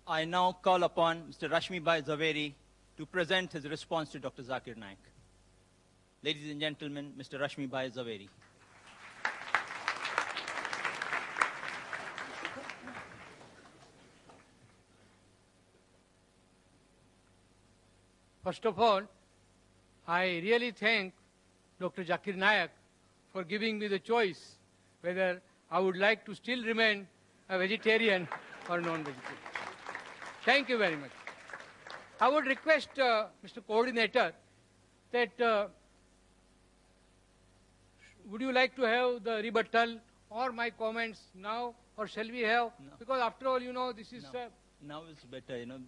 I now call upon Mr. Rashmibhai Zaveri to present his response to Dr. Zakir Naik. Ladies and gentlemen, Mr. Rashmibhai Zaveri. First of all, I really thank Dr. Zakir Naik for giving me the choice whether I would like to still remain a vegetarian or non-vegetarian. Thank you very much. I would request Mr. Coordinator that would you like to have the rebuttal or my comments now, or shall we have? No. Because after all, you know, this is... No. Now it's better, you know,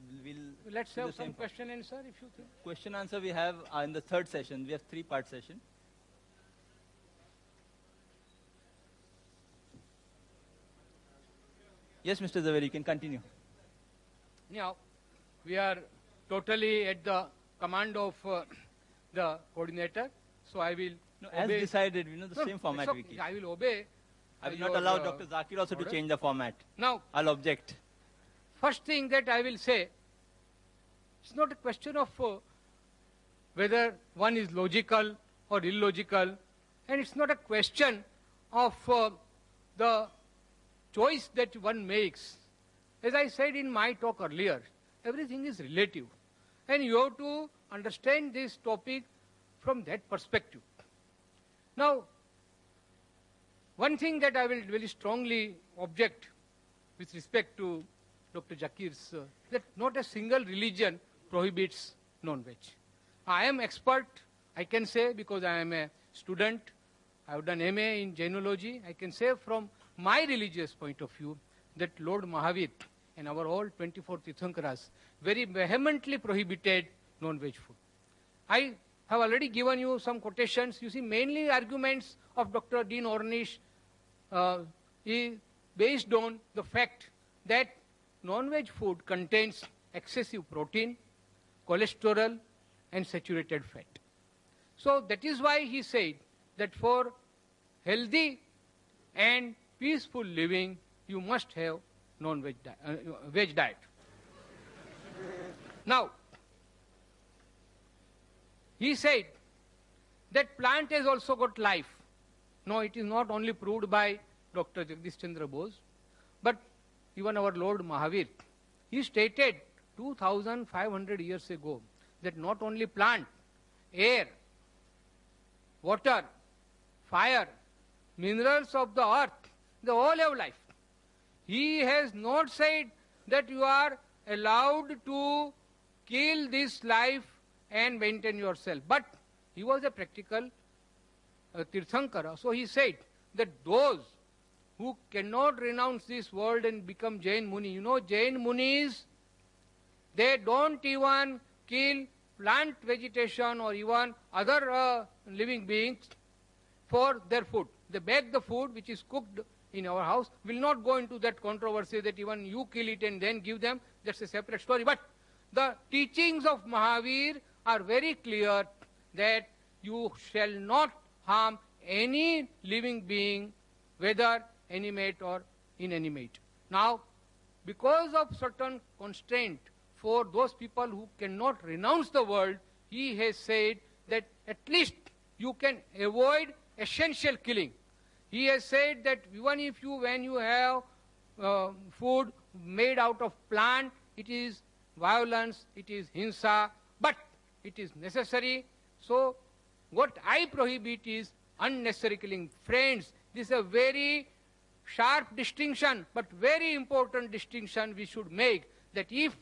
let's have some question and answer if you think. Question answer we have in the third session. We have three-part session. Yes, Mr. Zaveri, you can continue. Now, we are totally at the command of the coordinator, so I will as decided, you know, the same format we keep. I will obey. I will not allow Dr. Zakir also to change the format. Now, I'll object. First thing that I will say, it's not a question of whether one is logical or illogical, and it's not a question of the choice that one makes. As I said in my talk earlier, everything is relative, and you have to understand this topic from that perspective. Now, one thing that I will very strongly object with respect to Dr. Zakir's, that not a single religion prohibits non-veg. I am expert, I can say, because I am a student, I have done MA in Jainology. I can say from my religious point of view that Lord Mahavir and our all 24 Tirthankaras very vehemently prohibited non-veg food. I have already given you some quotations. You see, mainly arguments of Dr. Dean Ornish is based on the fact that non-veg food contains excessive protein, cholesterol, and saturated fat. So that is why he said that for healthy and peaceful living, you must have non-veg veg diet. Now, he said that plant has also got life. No, it is not only proved by Dr. Jagdish Chandra Bose, but even our Lord Mahavir. He stated 2,500 years ago that not only plant, air, water, fire, minerals of the earth, they all have life. He has not said that you are allowed to kill this life and maintain yourself. But he was a practical Tirthankara. So he said that those who cannot renounce this world and become Jain Muni. You know, Jain Munis, they don't even kill plant vegetation or even other living beings for their food. They bake the food which is cooked in our house. Will not go into that controversy that even you kill it and then give them. That's a separate story. But the teachings of Mahavir are very clear that you shall not harm any living being, whether animate or inanimate. Now, because of certain constraint for those people who cannot renounce the world, he has said that at least you can avoid essential killing. He has said that even if you, when you have food made out of plant, it is violence, it is hinsa, but it is necessary. So, what I prohibit is unnecessary killing. Friends, this is a very sharp distinction, but very important distinction we should make, that if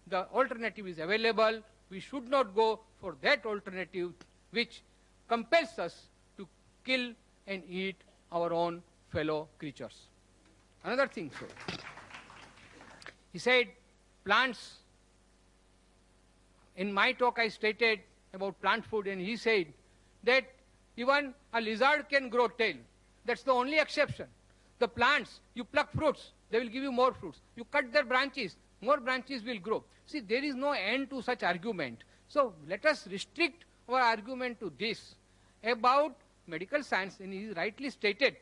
the alternative is available, we should not go for that alternative which compels us to kill and eat our own fellow creatures. Another thing, so he said plants. In my talk I stated about plant food, and he said that even a lizard can grow tail. That's the only exception. The plants, you pluck fruits, they will give you more fruits. You cut their branches, more branches will grow. See, there is no end to such argument. So let us restrict our argument to this. About medical science, and he rightly stated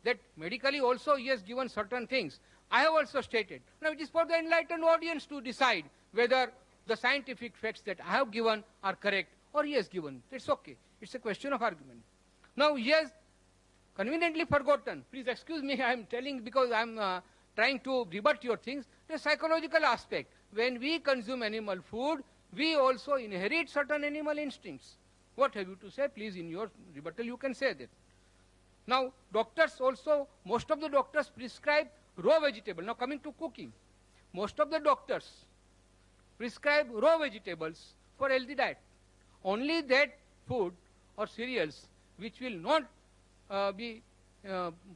that medically also he has given certain things. I have also stated. Now it is for the enlightened audience to decide whether the scientific facts that I have given are correct or he has given. It's okay. It's a question of argument. Now he has conveniently forgotten. Please excuse me, I am telling because I am trying to rebut your things. The psychological aspect. When we consume animal food, we also inherit certain animal instincts. What have you to say? Please, in your rebuttal, you can say that. Now, doctors also, most of the doctors prescribe raw vegetable. Now, coming to cooking, most of the doctors prescribe raw vegetables for healthy diet. Only that food or cereals which will not be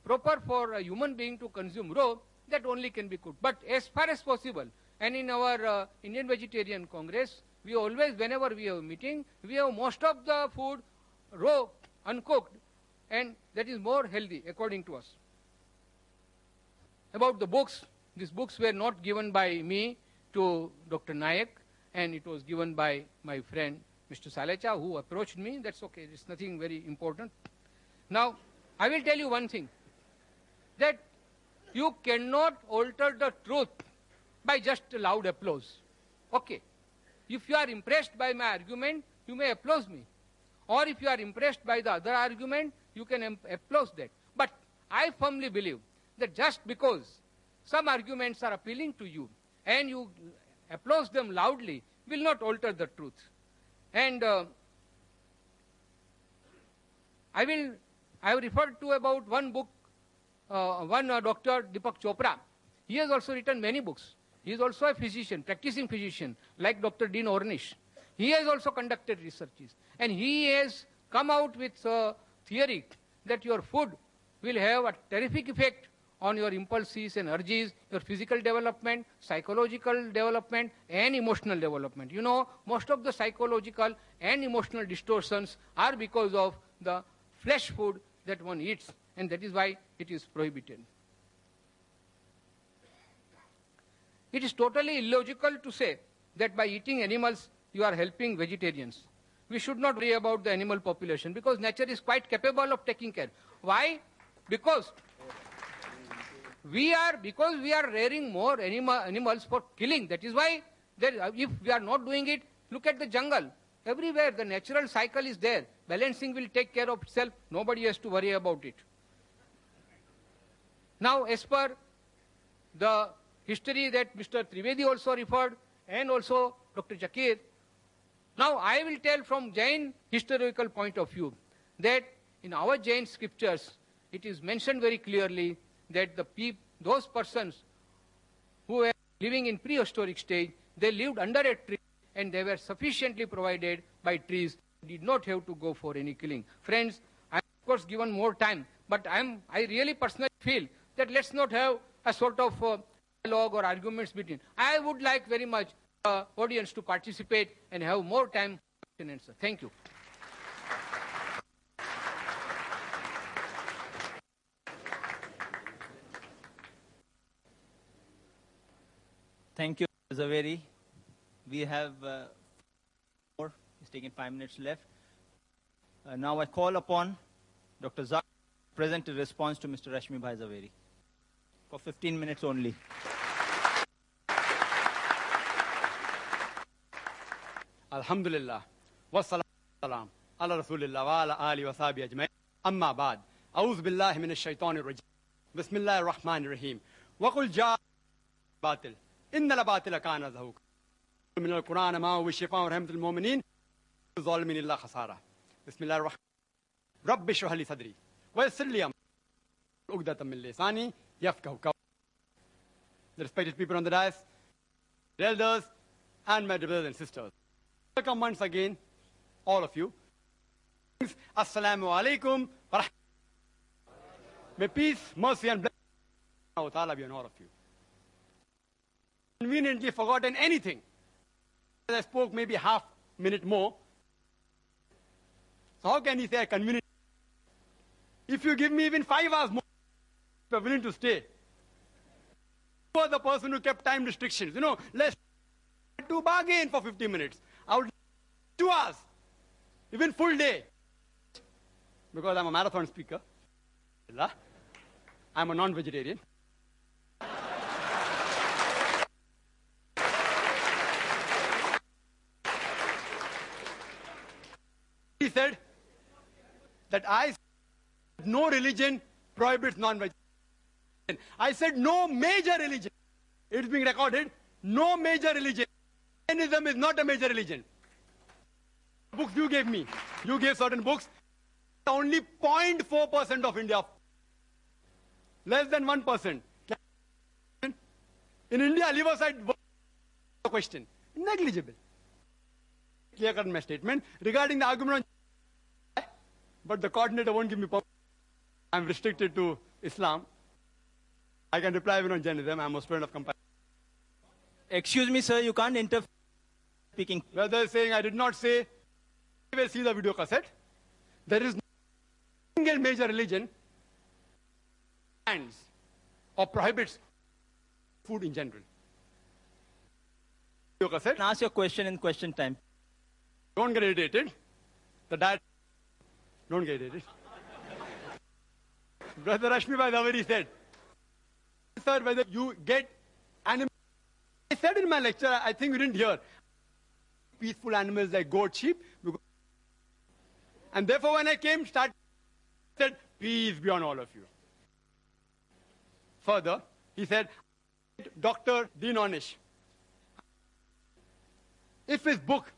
proper for a human being to consume raw, that only can be cooked. But as far as possible, and in our Indian Vegetarian Congress, we always, whenever we have a meeting, we have most of the food raw, uncooked, and that is more healthy according to us. About the books, these books were not given by me to Dr. Naik, and it was given by my friend Mr. Salecha, who approached me. That's okay, it's nothing very important. Now, I will tell you one thing, that you cannot alter the truth by just loud applause. Okay. If you are impressed by my argument, you may applaud me. Or if you are impressed by the other argument, you can applaud that. But I firmly believe that just because some arguments are appealing to you and you applaud them loudly will not alter the truth. And I have referred to about one book, Dr. Deepak Chopra. He has also written many books. He is also a physician, practicing physician, like Dr. Dean Ornish. He has also conducted researches. And he has come out with a theory that your food will have a terrific effect on your impulses and urges, your physical development, psychological development, and emotional development. You know, most of the psychological and emotional distortions are because of the flesh food that one eats, and that is why it is prohibited. It is totally illogical to say that by eating animals you are helping vegetarians. We should not worry about the animal population because nature is quite capable of taking care. Why? Because we are rearing more animals for killing. That is why if we are not doing it, look at the jungle. Everywhere the natural cycle is there. Balancing will take care of itself. Nobody has to worry about it. Now, as per the history that Mr. Trivedi also referred, and also Dr. Zakir, now I will tell from Jain historical point of view that in our Jain scriptures, it is mentioned very clearly that those persons who were living in prehistoric stage, they lived under a tree and they were sufficiently provided by trees, did not have to go for any killing. Friends, I am of course given more time, but I really personally feel that let's not have a sort of dialogue or arguments between. I would like very much the audience to participate and have more time for question and answer. Thank you. Thank you, Zaveri. We have more. It's taken 5 minutes left. Now I call upon Dr. Zakir to present a response to Mr. Rashmibhai Zaveri for 15 minutes only. Alhamdulillah. Wassalam ala Rasulillah wa ala ali wa sahbihi ajma'in. Amma ba'd. A'udhu billahi minash shaitanir rajim. Bismillahir rahmanir rahim. Wa qul ja'a batil. Inna la batila kana zahuq. Min al-Quran ma huwa shifa'un wa rahmatul mu'minin. Zalimin illa khasara. Bismillahir rahmanir rahim. Rabbi shrah li sadri wa yassir li amri. Uqdatan min lisani yafqahu qawli. The respected people on the dais, the elders, and my brothers and sisters. Welcome once again, all of you. Assalamu alaikum. May peace, mercy, and blessing be on all of you. Conveniently forgotten anything. I spoke maybe half minute more. So how can you say convenient? If you give me even 5 hours more, you are willing to stay. You are the person who kept time restrictions. You know, let's do bargain for 50 minutes. I would 2 hours, even full day. Because I'm a marathon speaker. I'm a non-vegetarian. He said that no religion prohibits non-vegetarian. I said no major religion. It's being recorded. No major religion. Judaism is not a major religion. Books you gave me. You gave certain books. Only 0.4% of India. Less than 1%. In India, leave aside the question. Negligible. Clear-cut my statement regarding the argument on, but the coordinator won't give me permission. I'm restricted to Islam. I can reply even on Jainism. I'm a student of comparative. Excuse me, sir, you can't interfere speaking. Whether saying I did not say, you will see the video cassette. There is no single major religion bans or prohibits food in general. Video cassette. Ask your question in question time. Don't get irritated. The diet. Don't get irritated. Brother Rashmibhai Zaveri said, sir, whether you get animals. I said in my lecture, I think you didn't hear, peaceful animals like goat, sheep. And therefore when I came, said, peace be on all of you. Further, he said, Dr. Dean Ornish, if his book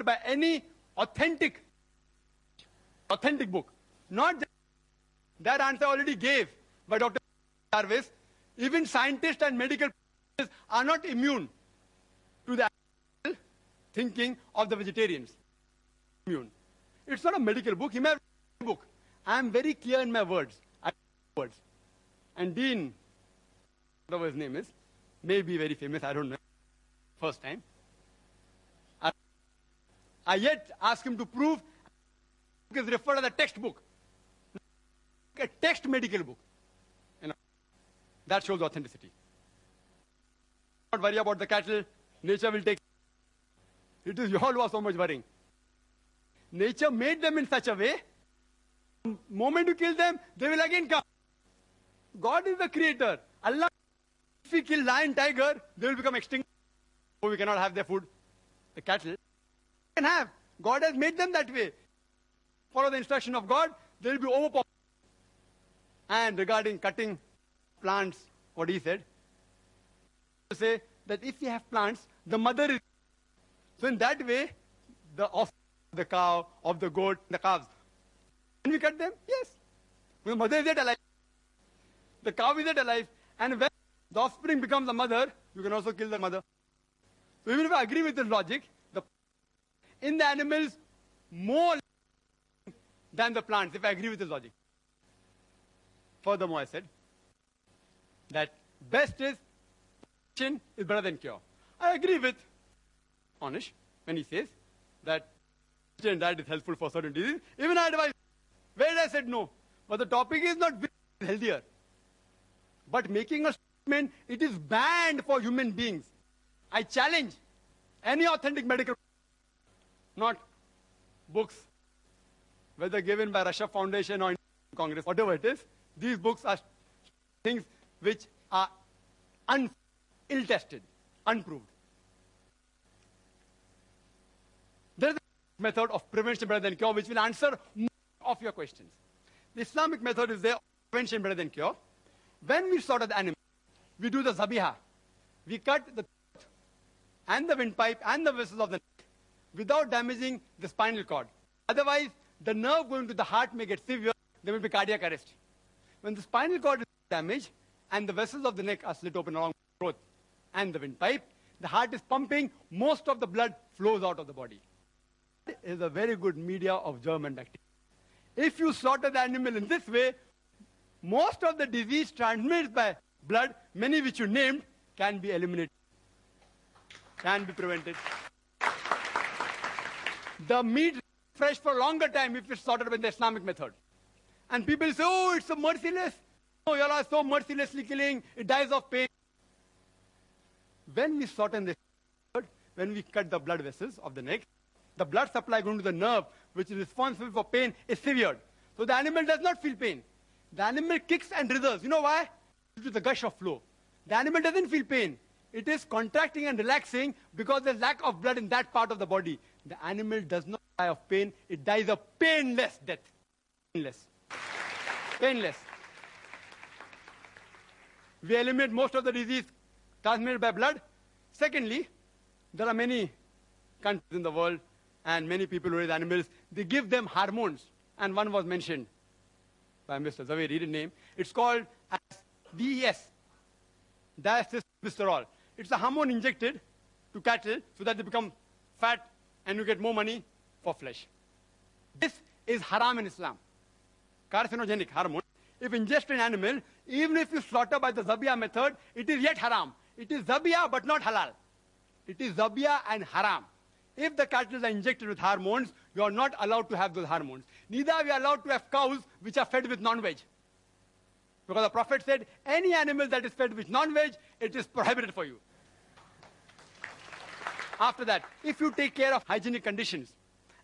by any authentic book, not just that answer already gave by Dr. Jarvis, even scientists and medical are not immune to the thinking of the vegetarians. Immune. It's not a medical book. He may have a book. I am very clear in my words. And Dean, whatever his name is, may be very famous, I don't know, first time. I yet ask him to prove it is referred as a textbook, a text medical book. You know, that shows authenticity. Don't worry about the cattle. Nature will take. It is you all who are so much worrying. Nature made them in such a way. The moment you kill them, they will again come. God is the creator. Allah, if we kill lion, tiger, they will become extinct. So we cannot have their food. The cattle can have. God has made them that way. Follow the instruction of God, they will be overpowered. And regarding cutting plants, what he said, to say that if we have plants, the mother is. So in that way, the offspring of the cow, of the goat, the calves. Can we cut them? Yes. The mother is yet alive. The cow is yet alive. And when the offspring becomes the mother, you can also kill the mother. So even if I agree with this logic, in the animals, more than the plants, if I agree with this logic. Furthermore, I said that best is prevention is better than cure. I agree with Onish when he says that vegetarian diet is helpful for certain diseases. Even I advise, where I said no. But the topic is not healthier. But making a statement, it is banned for human beings. I challenge any authentic medical, not books, whether given by Russia Foundation or Congress, whatever it is, these books are things which are ill-tested, unproved. There is a method of prevention better than cure which will answer most of your questions. The Islamic method is there, prevention better than cure. When we slaughter the animal, we do the zabiha. We cut the throat and the windpipe and the vessels of the neck without damaging the spinal cord. Otherwise, the nerve going to the heart may get severe, there will be cardiac arrest. When the spinal cord is damaged and the vessels of the neck are slit open along the throat and the windpipe, the heart is pumping, most of the blood flows out of the body. It is a very good media of germ and bacteria. If you slaughter the animal in this way, most of the disease transmitted by blood, many which you named, can be eliminated, can be prevented. The meat is fresh for a longer time if it's slaughtered by the Islamic method. And people say, oh, it's so merciless. Oh, you all are so mercilessly killing, it dies of pain. When we slaughter this method, when we cut the blood vessels of the neck, the blood supply going to the nerve, which is responsible for pain, is severed. So the animal does not feel pain. The animal kicks and writhers. You know why? Due to the gush of flow. The animal doesn't feel pain. It is contracting and relaxing because there's lack of blood in that part of the body. The animal does not die of pain. It dies a painless death. Painless. Painless. We eliminate most of the disease transmitted by blood. Secondly, there are many countries in the world and many people who raise animals. They give them hormones. And one was mentioned by Mr. Zaveri, name. It's called as DES, diacylglycerol. It's a hormone injected to cattle so that they become fat and you get more money for flesh. This is haram in Islam. Carcinogenic hormone. If ingested in animal, even if you slaughter by the zabiyah method, it is yet haram. It is zabiyah but not halal. It is zabiyah and haram. If the cattle are injected with hormones, you are not allowed to have those hormones. Neither are we allowed to have cows which are fed with non-veg. Because the Prophet said, any animal that is fed with non-veg, it is prohibited for you. After that, if you take care of hygienic conditions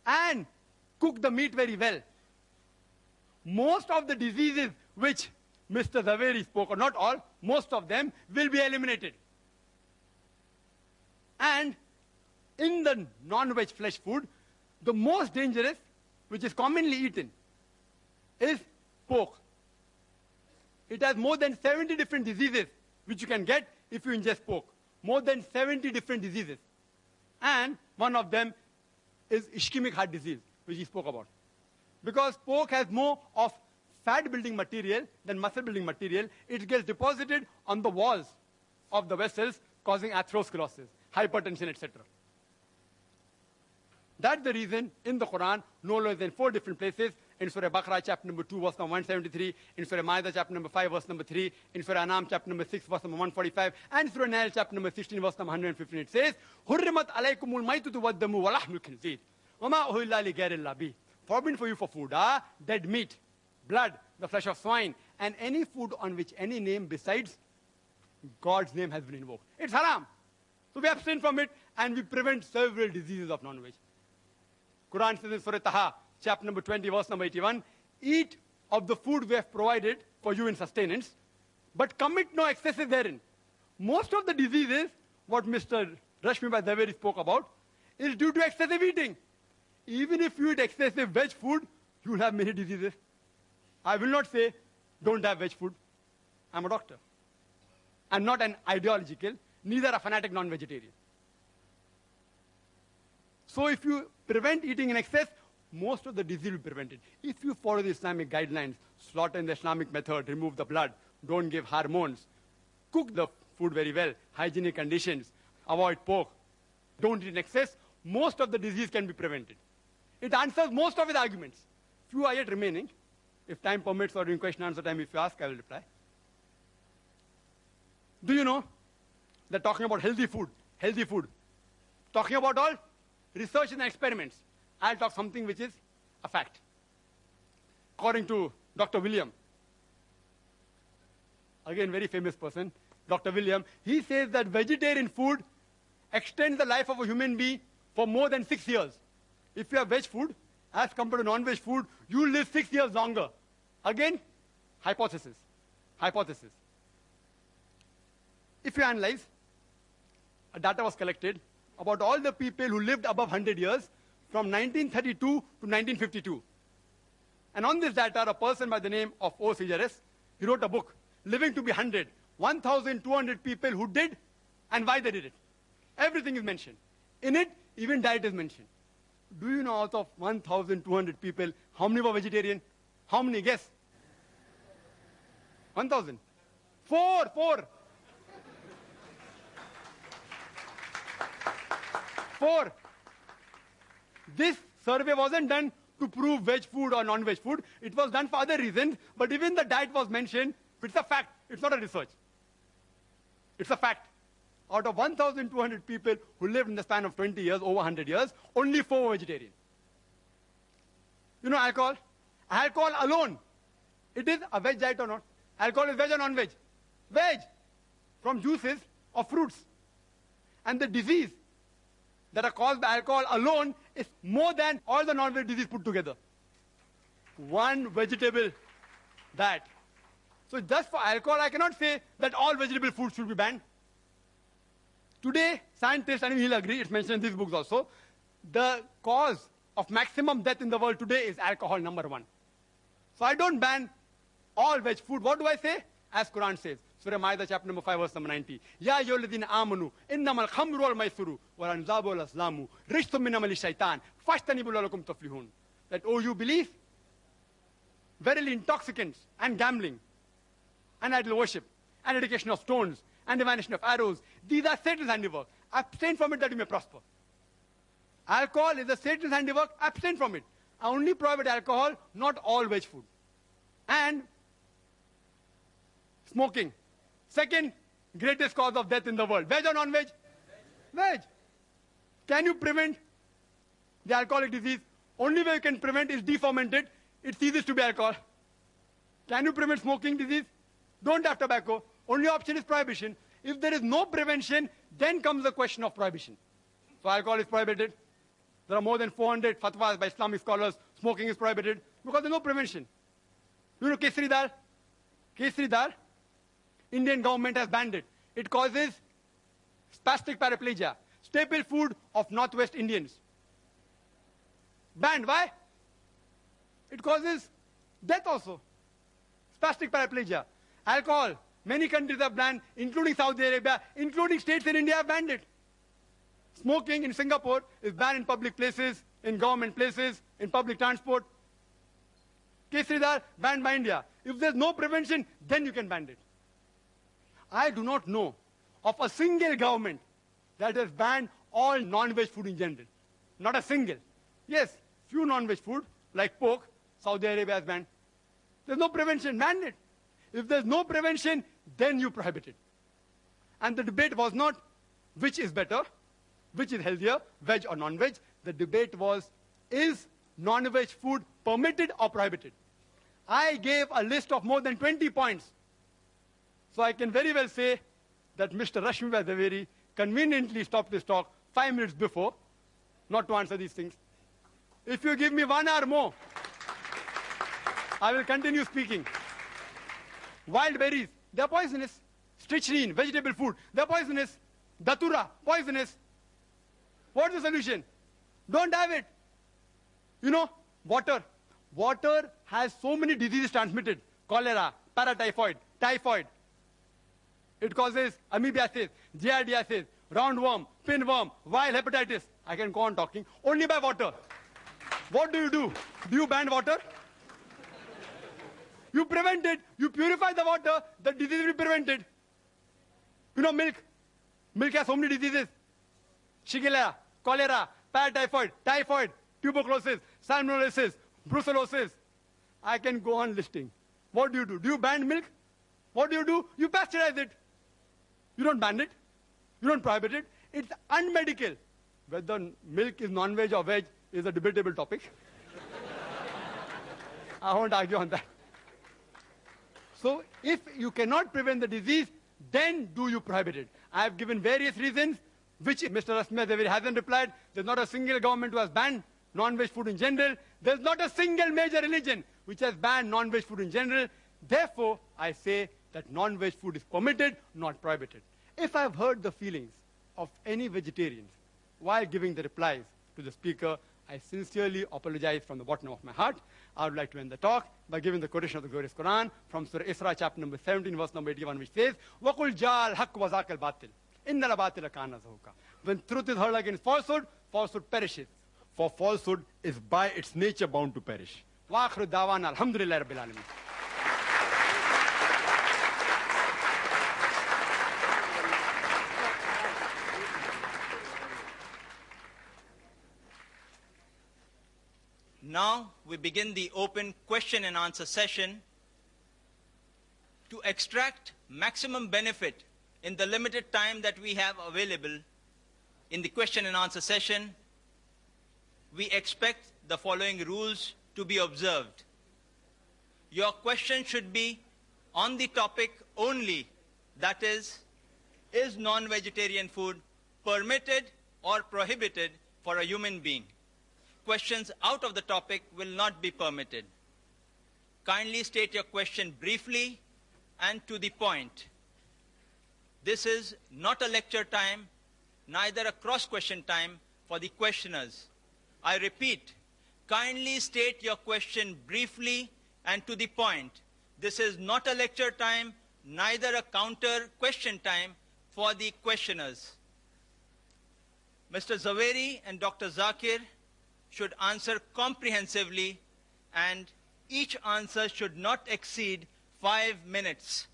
and cook the meat very well, most of the diseases which Mr. Zaveri spoke, or not all, most of them will be eliminated. And in the non-veg flesh food, the most dangerous, which is commonly eaten, is pork. It has more than 70 different diseases which you can get if you ingest pork. More than 70 different diseases. And one of them is ischemic heart disease, which he spoke about. Because pork has more of fat-building material than muscle-building material, it gets deposited on the walls of the vessels, causing atherosclerosis, hypertension, etc. That's the reason in the Quran, no less than 4 different places, in Surah Baqarah, chapter number 2, verse number 173, in Surah Ma'idah, chapter number 5, verse number 3, in Surah Anam, chapter number 6, verse number 145, and Surah Nahl, chapter number 16, verse number 115, it says, "Hurrimat alaykumul maytutu waddamu wa lahmul khinzir, wa ma uhilla li ghayrillah bih." Forbidden for you for food, dead meat, blood, the flesh of swine, and any food on which any name besides God's name has been invoked. It's haram. So we abstain from it, and we prevent several diseases of non-veg. Quran says in Surah Taha, chapter number 20, verse number 81, "Eat of the food we have provided for you in sustenance, but commit no excesses therein." Most of the diseases, what Mr. Rashmibhai Zaveri spoke about, is due to excessive eating. Even if you eat excessive veg food, you will have many diseases. I will not say, don't have veg food. I'm a doctor. I'm not an ideological, neither a fanatic non-vegetarian. So if you prevent eating in excess, most of the disease will be prevented. If you follow the Islamic guidelines, slaughter in the Islamic method, remove the blood, don't give hormones, cook the food very well, hygienic conditions, avoid pork, don't eat in excess, most of the disease can be prevented. It answers most of his arguments. Few are yet remaining. If time permits or during question answer time, if you ask, I will reply. Do you know that talking about healthy food, talking about all research and experiments, I'll talk something which is a fact. According to Dr. William, again very famous person, Dr. William, he says that vegetarian food extends the life of a human being for more than 6 years. If you have veg food, as compared to non-veg food, you will live 6 years longer. Again, hypothesis. If you analyze, data was collected about all the people who lived above 100 years from 1932 to 1952. And on this data, a person by the name of O. Sejares, he wrote a book, Living to be 100, 1,200 people who did and why they did it. Everything is mentioned. In it, even diet is mentioned. Do you know out of 1,200 people, how many were vegetarian? How many? Guess. 1,000. 4. This survey wasn't done to prove veg food or non-veg food. It was done for other reasons. But even the diet was mentioned. It's a fact. It's not a research. It's a fact. Out of 1,200 people who lived in the span of 20 years, over 100 years, only 4 were vegetarian. You know alcohol? Alcohol alone, it is a veg diet or not? Alcohol is veg or non-veg? Veg. From juices of fruits. And the disease that are caused by alcohol alone is more than all the non-veg disease put together. One vegetable diet. So just for alcohol, I cannot say that all vegetable foods should be banned. Today, scientists, and he'll agree, it's mentioned in these books also, the cause of maximum death in the world today is alcohol, number one. So I don't ban all veg food. What do I say? As Quran says, Surah Ma'idah chapter number 5 verse number 90. Ya ayyuhalladhina amanu innamal khamru wal maisuru wal anzabu wal azlamu rijsun min amali shaitan fajtanibu la'allakum tuflihun. That, oh, you believe? Verily intoxicants and gambling and idol worship and dedication of stones and divination of arrows, these are Satan's handiwork. Abstain from it that you may prosper. Alcohol is a Satan's handiwork. Abstain from it. I only prohibit alcohol, not all veg food. And smoking. Second greatest cause of death in the world. Veg or non-veg? Veg. Can you prevent the alcoholic disease? Only way you can prevent is deferment it. It ceases to be alcohol. Can you prevent smoking disease? Don't have tobacco. Only option is prohibition. If there is no prevention, then comes the question of prohibition. So alcohol is prohibited. There are more than 400 fatwas by Islamic scholars. Smoking is prohibited because there's no prevention. You know kesari dal? Kesari dal? Indian government has banned it. It causes spastic paraplegia, staple food of Northwest Indians. Banned. Why? It causes death also. Spastic paraplegia. Alcohol. Many countries have banned, including Saudi Arabia, including states in India have banned it. Smoking in Singapore is banned in public places, in government places, in public transport. Kesari dal banned by India. If there's no prevention, then you can ban it. I do not know of a single government that has banned all non-veg food in general. Not a single. Yes, few non-veg food, like pork, Saudi Arabia has banned. There's no prevention, ban it. If there's no prevention, then you prohibit it. And the debate was not which is better, which is healthier, veg or non-veg. The debate was, is non-veg food permitted or prohibited? I gave a list of more than 20 points. So I can very well say that Mr. Rashmibhai Zaveri conveniently stopped this talk 5 minutes before, not to answer these things. If you give me 1 hour more, I will continue speaking. Wild berries, they're poisonous. Strychnine, vegetable food, they're poisonous. Datura, poisonous. What's the solution? Don't have it. You know, water. Water has so many diseases transmitted. Cholera, paratyphoid, typhoid. It causes amoebiasis, giardiasis, roundworm, pinworm, viral hepatitis. I can go on talking. Only by water. What do? Do you ban water? You prevent it. You purify the water. The disease will be prevented. You know, milk. Milk has so many diseases. Shigella, cholera, paratyphoid, typhoid, tuberculosis, salmonellosis, brucellosis. I can go on listing. What do? Do you ban milk? What do? You pasteurize it. You don't ban it. You don't prohibit it. It's unmedical. Whether milk is non-veg or veg is a debatable topic. I won't argue on that. So if you cannot prevent the disease, then do you prohibit it? I have given various reasons, which Mr. Rashmibhai Zaveri hasn't replied. There's not a single government who has banned non-veg food in general. There's not a single major religion which has banned non-veg food in general. Therefore, I say that non-veg food is permitted, not prohibited. If I've hurt the feelings of any vegetarians while giving the replies to the speaker, I sincerely apologize from the bottom of my heart. I would like to end the talk by giving the quotation of the glorious Quran from Surah Isra, chapter number 17, verse number 81, which says, وَقُلْ جَاءَ الْحَقُّ وَزَاقَ الْبَاطِلِ إِنَّ الْبَاطِلَ كَانَ زَهُوقًا. When truth is heard against falsehood, falsehood perishes. For falsehood is by its nature bound to perish. وَآخِرُ دَعْوَانَا الْحَمْدُ لِلَّهِ رَبِّ الْعَالَمِينَ. Now we begin the open question and answer session. To extract maximum benefit in the limited time that we have available in the question and answer session, we expect the following rules to be observed. Your question should be on the topic only, that is non-vegetarian food permitted or prohibited for a human being? Questions out of the topic will not be permitted. Kindly state your question briefly and to the point. This is not a lecture time, neither a cross-question time for the questioners. I repeat, kindly state your question briefly and to the point. This is not a lecture time, neither a counter question time for the questioners. Mr. Zaveri and Dr. Zakir should answer comprehensively, and each answer should not exceed 5 minutes.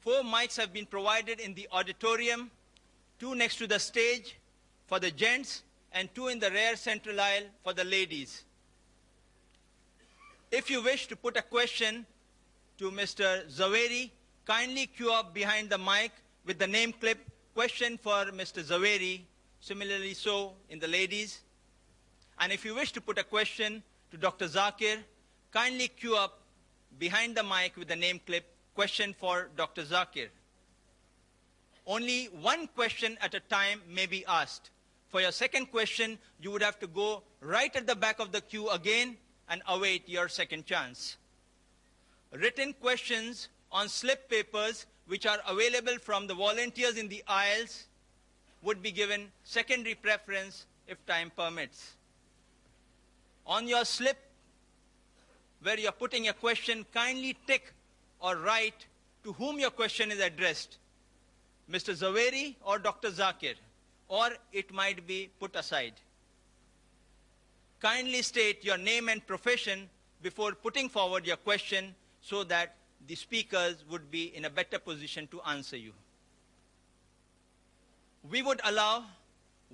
4 mics have been provided in the auditorium, 2 next to the stage for the gents, and 2 in the rear central aisle for the ladies. If you wish to put a question to Mr. Zaveri, kindly queue up behind the mic with the name clip, question for Mr. Zaveri, similarly so in the ladies. And if you wish to put a question to Dr. Zakir, kindly queue up behind the mic with the name clip, question for Dr. Zakir. Only one question at a time may be asked. For your second question, you would have to go right at the back of the queue again and await your second chance. Written questions on slip papers, which are available from the volunteers in the aisles, would be given secondary preference if time permits. On your slip, where you're putting a question, kindly tick or write to whom your question is addressed, Mr. Zaveri or Dr. Zakir, or it might be put aside. Kindly state your name and profession before putting forward your question so that the speakers would be in a better position to answer you. We would allow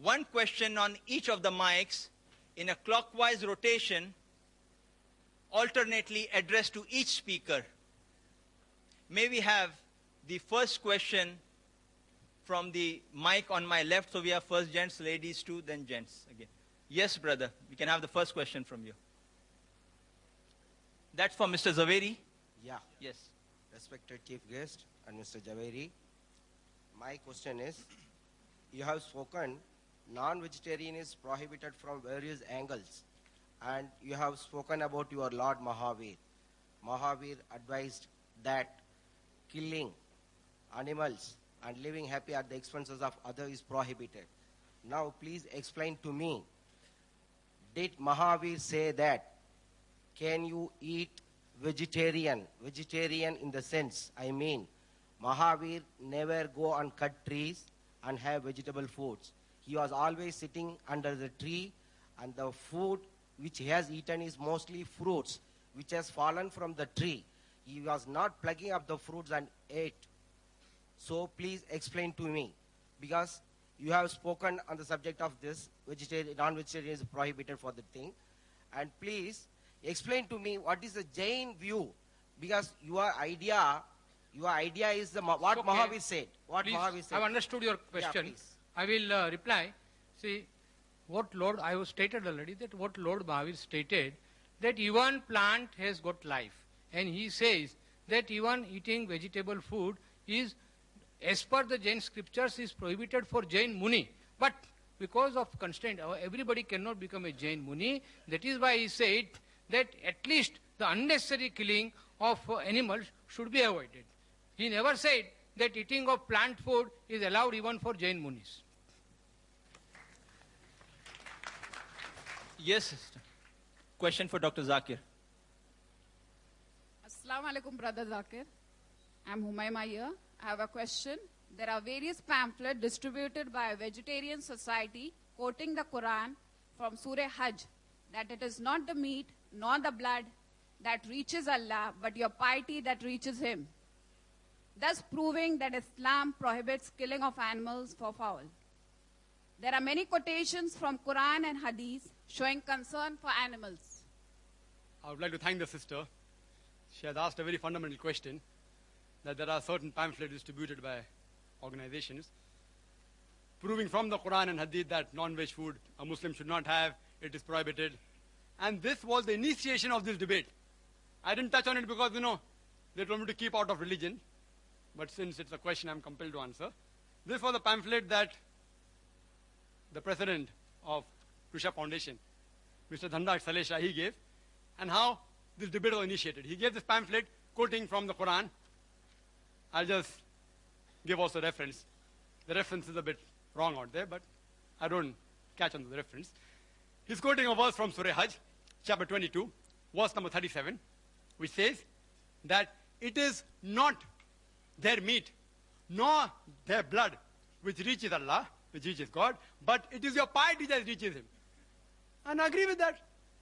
one question on each of the mics in a clockwise rotation, alternately addressed to each speaker. May we have the first question from the mic on my left? So we have first gents, ladies too, then gents again. Yes, brother, we can have the first question from you. That's for Mr. Zaveri? Yeah. Yes. Respected Chief Guest and Mr. Zaveri, my question is, you have spoken non-vegetarian is prohibited from various angles, and you have spoken about your Lord Mahavir. Mahavir advised that killing animals and living happy at the expenses of others is prohibited. Now please explain to me, did Mahavir say that can you eat vegetarian? Vegetarian in the sense, I mean, Mahavir never go and cut trees and have vegetable foods. He was always sitting under the tree, and the food which he has eaten is mostly fruits which has fallen from the tree. He was not plucking up the fruits and ate. So please explain to me, because you have spoken on the subject of this, vegetarian, non-vegetarian is prohibited for the thing. And please explain to me what is the Jain view, because your idea is the, what Okay. Mahavir said. What Please, Mahavir said. I've understood your question. please. I will reply. See, what Lord, I have stated already that what Lord Mahavir stated, that even plant has got life. And he says that even eating vegetable food is, as per the Jain scriptures, is prohibited for Jain Muni. But because of constraint, everybody cannot become a Jain Muni. That is why he said that at least the unnecessary killing of animals should be avoided. He never said that eating of plant food is allowed even for Jain Munis. Yes, sister. Question for Dr. Zakir. Assalamu alaikum, Brother Zakir. I'm Humayma here. I have a question. There are various pamphlets distributed by a vegetarian society quoting the Quran from Surah Hajj, that it is not the meat nor the blood that reaches Allah, but your piety that reaches Him, thus proving that Islam prohibits killing of animals for fowl. There are many quotations from Quran and Hadith showing concern for animals. I would like to thank the sister. She has asked a very fundamental question, that there are certain pamphlets distributed by organizations proving from the Quran and Hadith that non-veg food a Muslim should not have, it is prohibited. And this was the initiation of this debate. I didn't touch on it because, they told me to keep out of religion. But since it's a question, I'm compelled to answer. This was a pamphlet that the president of Krusha Foundation, Mr. Dhandak Salesha, he gave, and how this debate was initiated. He gave this pamphlet quoting from the Quran. I'll just give also reference. The reference is a bit wrong out there, but I don't catch on to the reference. He's quoting a verse from Surah Hajj, chapter 22, verse number 37, which says that it is not their meat, nor their blood, which reaches Allah, which reaches God, but it is your piety that reaches Him. And I agree with that,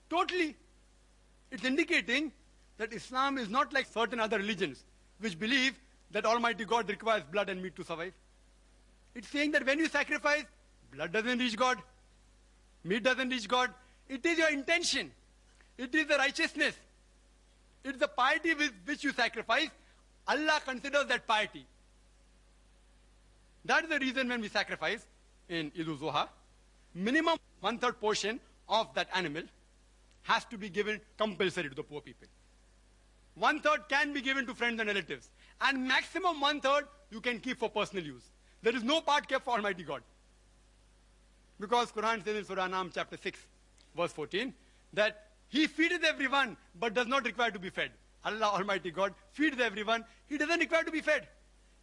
totally. It's indicating that Islam is not like certain other religions, which believe that Almighty God requires blood and meat to survive. It's saying that when you sacrifice, blood doesn't reach God, meat doesn't reach God. It is your intention. It is the righteousness. It's the piety with which you sacrifice. Allah considers that piety. That is the reason when we sacrifice in Eid al-Zuha, minimum 1/3 portion of that animal has to be given compulsory to the poor people. 1/3 can be given to friends and relatives. And maximum 1/3 you can keep for personal use. There is no part kept for Almighty God. Because Quran says in Surah Anam chapter 6, verse 14, that He feedeth everyone, but does not require to be fed. Allah Almighty God feeds everyone. He doesn't require to be fed.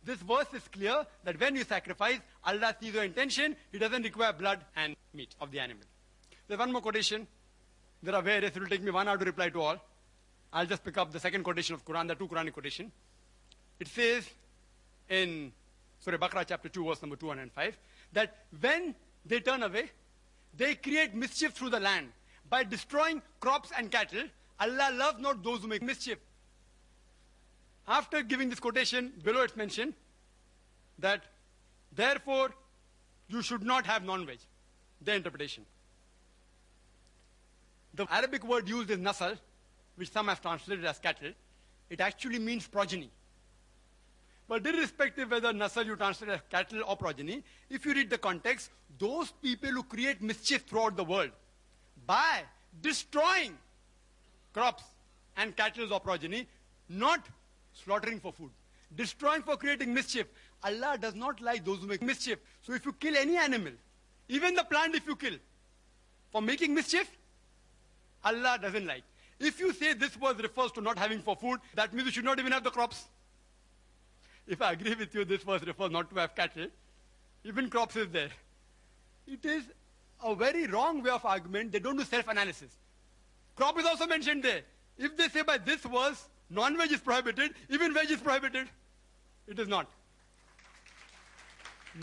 This verse is clear that when you sacrifice, Allah sees your intention. He doesn't require blood and meat of the animal. There's one more quotation. There are various. It will take me 1 hour to reply to all. I'll just pick up the second quotation of Quran, the two Quranic quotation. It says in Surah Baqarah chapter 2, verse number 205, that when they turn away, they create mischief through the land. By destroying crops and cattle, Allah loves not those who make mischief. After giving this quotation, below it's mentioned that, therefore, you should not have non-veg. Their interpretation. The Arabic word used is nasal, which some have translated as cattle. It actually means progeny. But irrespective whether nasal you translate as cattle or progeny, if you read the context, those people who create mischief throughout the world by destroying crops and cattle or progeny, not slaughtering for food, destroying for creating mischief. Allah does not like those who make mischief. So if you kill any animal, even the plant if you kill, for making mischief, Allah doesn't like. If you say this verse refers to not having for food, that means you should not even have the crops. If I agree with you, this verse refers not to have cattle. Even crops is there. It is a very wrong way of argument. They don't do self-analysis. Crop is also mentioned there. If they say by this verse, non-veg is prohibited, even veg is prohibited. It is not.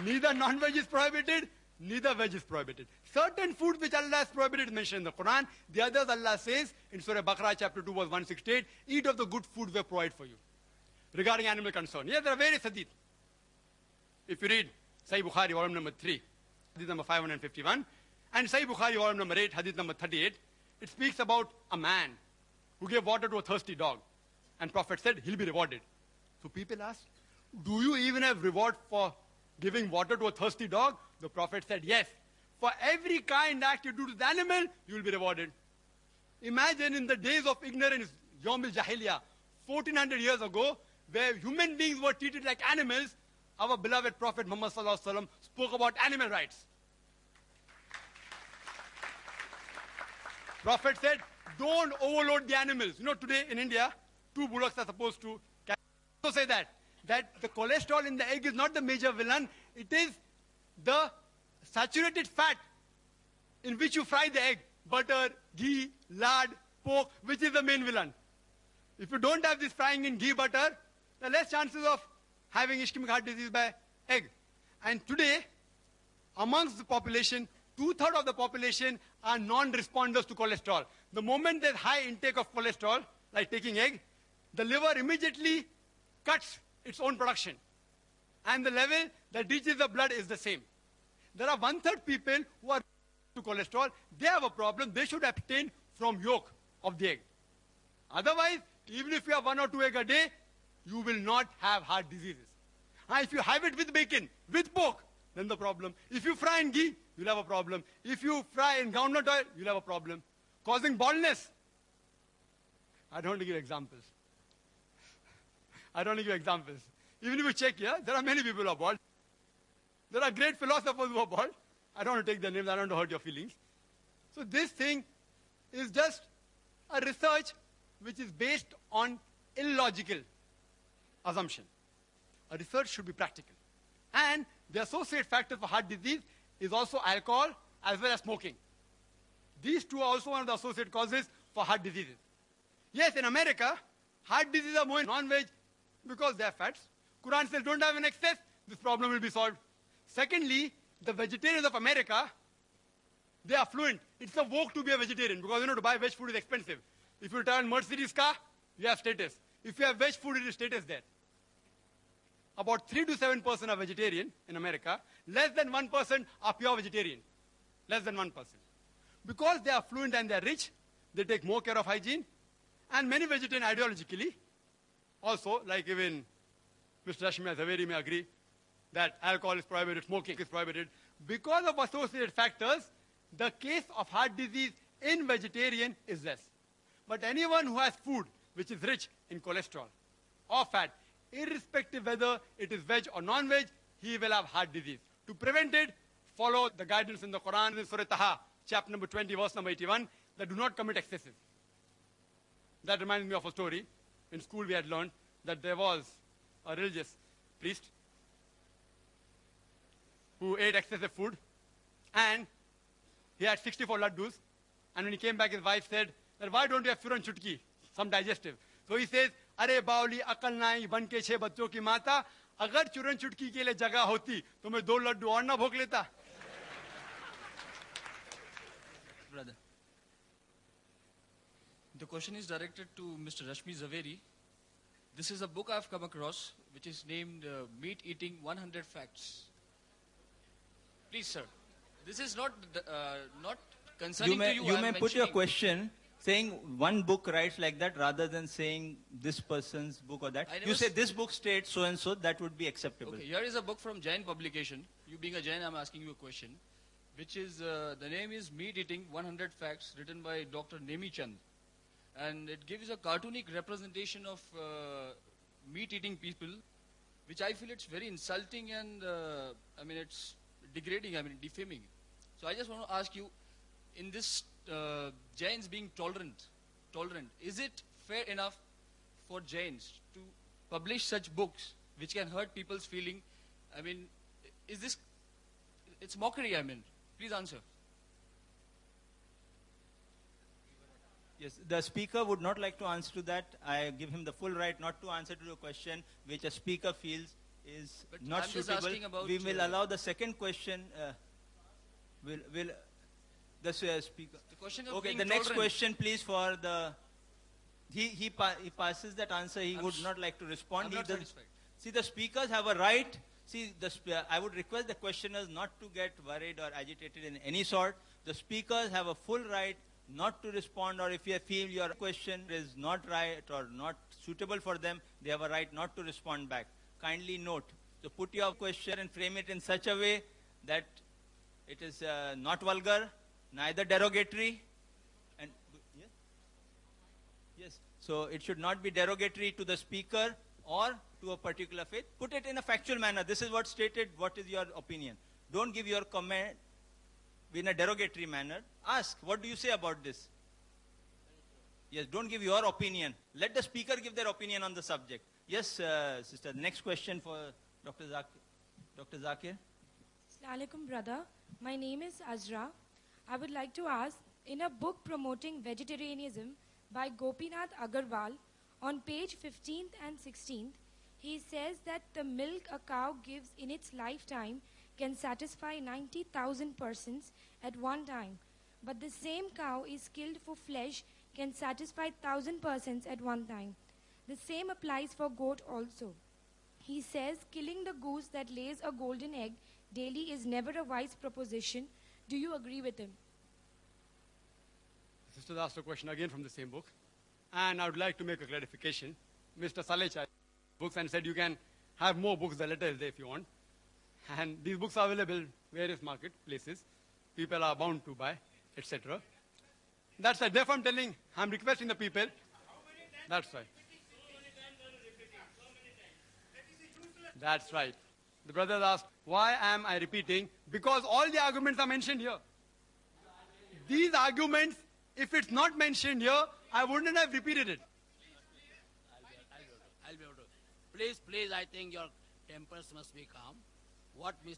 Neither non-veg is prohibited, neither veg is prohibited. Certain foods which Allah has prohibited is mentioned in the Quran. The others Allah says in Surah Baqarah chapter 2 verse 168, eat of the good food we provide for you. Regarding animal concern. Yes, there are various hadith. If you read Sahih Bukhari, volume number 3, hadith number 551, and Sahih Bukhari, volume number 8, hadith number 38, it speaks about a man who gave water to a thirsty dog. And Prophet said, he'll be rewarded. So people asked, do you even have reward for giving water to a thirsty dog? The Prophet said, yes. For every kind act you do to the animal, you will be rewarded. Imagine in the days of ignorance, Yawm al-Jahiliyyah, 1400 years ago, where human beings were treated like animals, our beloved Prophet Muhammad sallallahu alaihi wasallam spoke about animal rights. Prophet said, don't overload the animals. You know, today in India, 2 bullocks are supposed to also say that the cholesterol in the egg is not the major villain. It is the saturated fat in which you fry the egg. Butter, ghee, lard, pork, which is the main villain. If you don't have this frying in ghee, butter, there are less chances of having ischemic heart disease by egg. And today, amongst the population, 2/3 of the population are non-responders to cholesterol. The moment there's high intake of cholesterol, like taking egg, the liver immediately cuts its own production. And the level that reaches the blood is the same. There are 1/3 people who are to cholesterol. They have a problem. They should abstain from yolk of the egg. Otherwise, even if you have 1 or 2 eggs a day, you will not have heart diseases. And if you have it with bacon, with pork, then the problem. If you fry in ghee, you'll have a problem. If you fry in groundnut oil, you'll have a problem. Causing baldness. I don't want to give examples. Even if you check here, there are many people who are bald. There are great philosophers who are bald. I don't want to take their names. I don't want to hurt your feelings. So this thing is just a research which is based on illogical assumption. A research should be practical. And the associate factor for heart disease is also alcohol as well as smoking. These two are also one of the associate causes for heart diseases. Yes, in America, heart diseases are more non-veg because they are fats. Quran says don't have an excess, this problem will be solved. Secondly, the vegetarians of America, they are fluent. It's a vogue to be a vegetarian because to buy veg food is expensive. If you turn Mercedes car, you have status. If you have veg food, it is status there. About 3 to 7% are vegetarian in America. Less than 1% are pure vegetarian. Less than 1%. Because they are fluent and they are rich, they take more care of hygiene. And many vegetarian ideologically, also, like even Mr. Rashmibhai Zaveri may agree, that alcohol is prohibited, smoking is prohibited. Because of associated factors, the case of heart disease in vegetarian is less. But anyone who has food which is rich in cholesterol or fat, irrespective whether it is veg or non-veg, he will have heart disease. To prevent it, follow the guidance in the Quran, in Surah Taha, chapter number 20, verse number 81, that do not commit excesses. That reminds me of a story. In school we had learned that there was a religious priest who ate excessive food, and he had 64 laddus, and when he came back, his wife said, that why don't you have Furan Chutki, some digestive? So he says, अरे बावली अकल नाई बन के 6 बच्चों की माता, अगर चूरन चुटकी के लिए जगह होती तो मैं 2 लड्डू और ना भोग लेता. Brother, the question is directed to Mr. Rashmi Zaveri. This is a book I've come across which is named Meat Eating 100 Facts. Please, sir, this is not concerning to you. You may put your question saying one book writes like that rather than saying this person's book or that. You say this book states so and so, that would be acceptable. Okay, here is a book from Jain publication. You being a Jain, I'm asking you a question, which is, the name is Meat Eating 100 Facts, written by Dr. Nemi Chand. And it gives a cartoonic representation of meat-eating people, which I feel it's very insulting and, I mean, it's degrading, I mean, defaming. So I just want to ask you, in this Jains being tolerant, is it fair enough for Jains to publish such books which can hurt people's feeling? I mean, is this, it's mockery, I mean. Please answer. Yes, the speaker would not like to answer to that. I give him the full right not to answer to the question which a speaker feels is But not I'm just suitable. asking about, We will allow the second question. Will the speaker? The question of Okay, being the next tolerant. question, please, for the. He passes that answer. He would not like to respond. I'm He not does- satisfied. See, the speakers have a right. See, I would request the questioners not to get worried or agitated in any sort. The speakers have a full right not to respond, or if you feel your question is not right or not suitable for them, they have a right not to respond back. Kindly note. So put your question and frame it in such a way that it is not vulgar, neither derogatory. And yes? Yes. So it should not be derogatory to the speaker or to a particular faith. Put it in a factual manner. This is what stated. What is your opinion? Don't give your comment in a derogatory manner. Ask, what do you say about this? Yes, don't give your opinion. Let the speaker give their opinion on the subject. Yes, sister. Next question for Dr. Zakir. Dr. Zakir. Assalamu alaikum, brother. My name is Azra. I would like to ask, in a book promoting vegetarianism by Gopinath Agarwal, on page 15th and 16th, he says that the milk a cow gives in its lifetime can satisfy 90,000 persons at one time. But the same cow is killed for flesh can satisfy 1,000 persons at one time. The same applies for goat also. He says killing the goose that lays a golden egg daily is never a wise proposition. Do you agree with him? The sister asked a question again from the same book, and I would like to make a clarification. Mr. Saleh books and said you can have more books. The letter is there if you want. And these books are available in various marketplaces. People are bound to buy, etc. That's right. Therefore, I'm requesting the people. That's right. That's right. The brothers asked, why am I repeating? Because all the arguments are mentioned here. These arguments, if it's not mentioned here, I wouldn't have repeated it. I'll be able to. Please, I think your tempers must be calm. What Mr.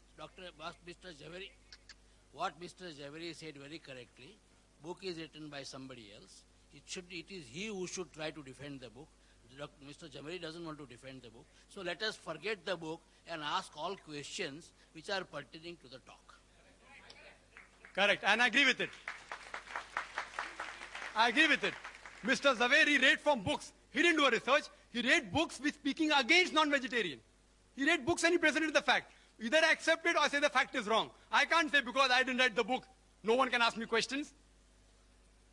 Zaveri said very correctly. book is written by somebody else. It is he who should try to defend the book. Mr. Zaveri doesn't want to defend the book. So let us forget the book and ask all questions which are pertaining to the talk. Correct, and I agree with it. I agree with it. Mr. Zaveri read from books. He didn't do a research. He read books which speaking against non-vegetarian. He read books and he presented the fact. Either I accept it or I say the fact is wrong. I can't say because I didn't read the book, no one can ask me questions.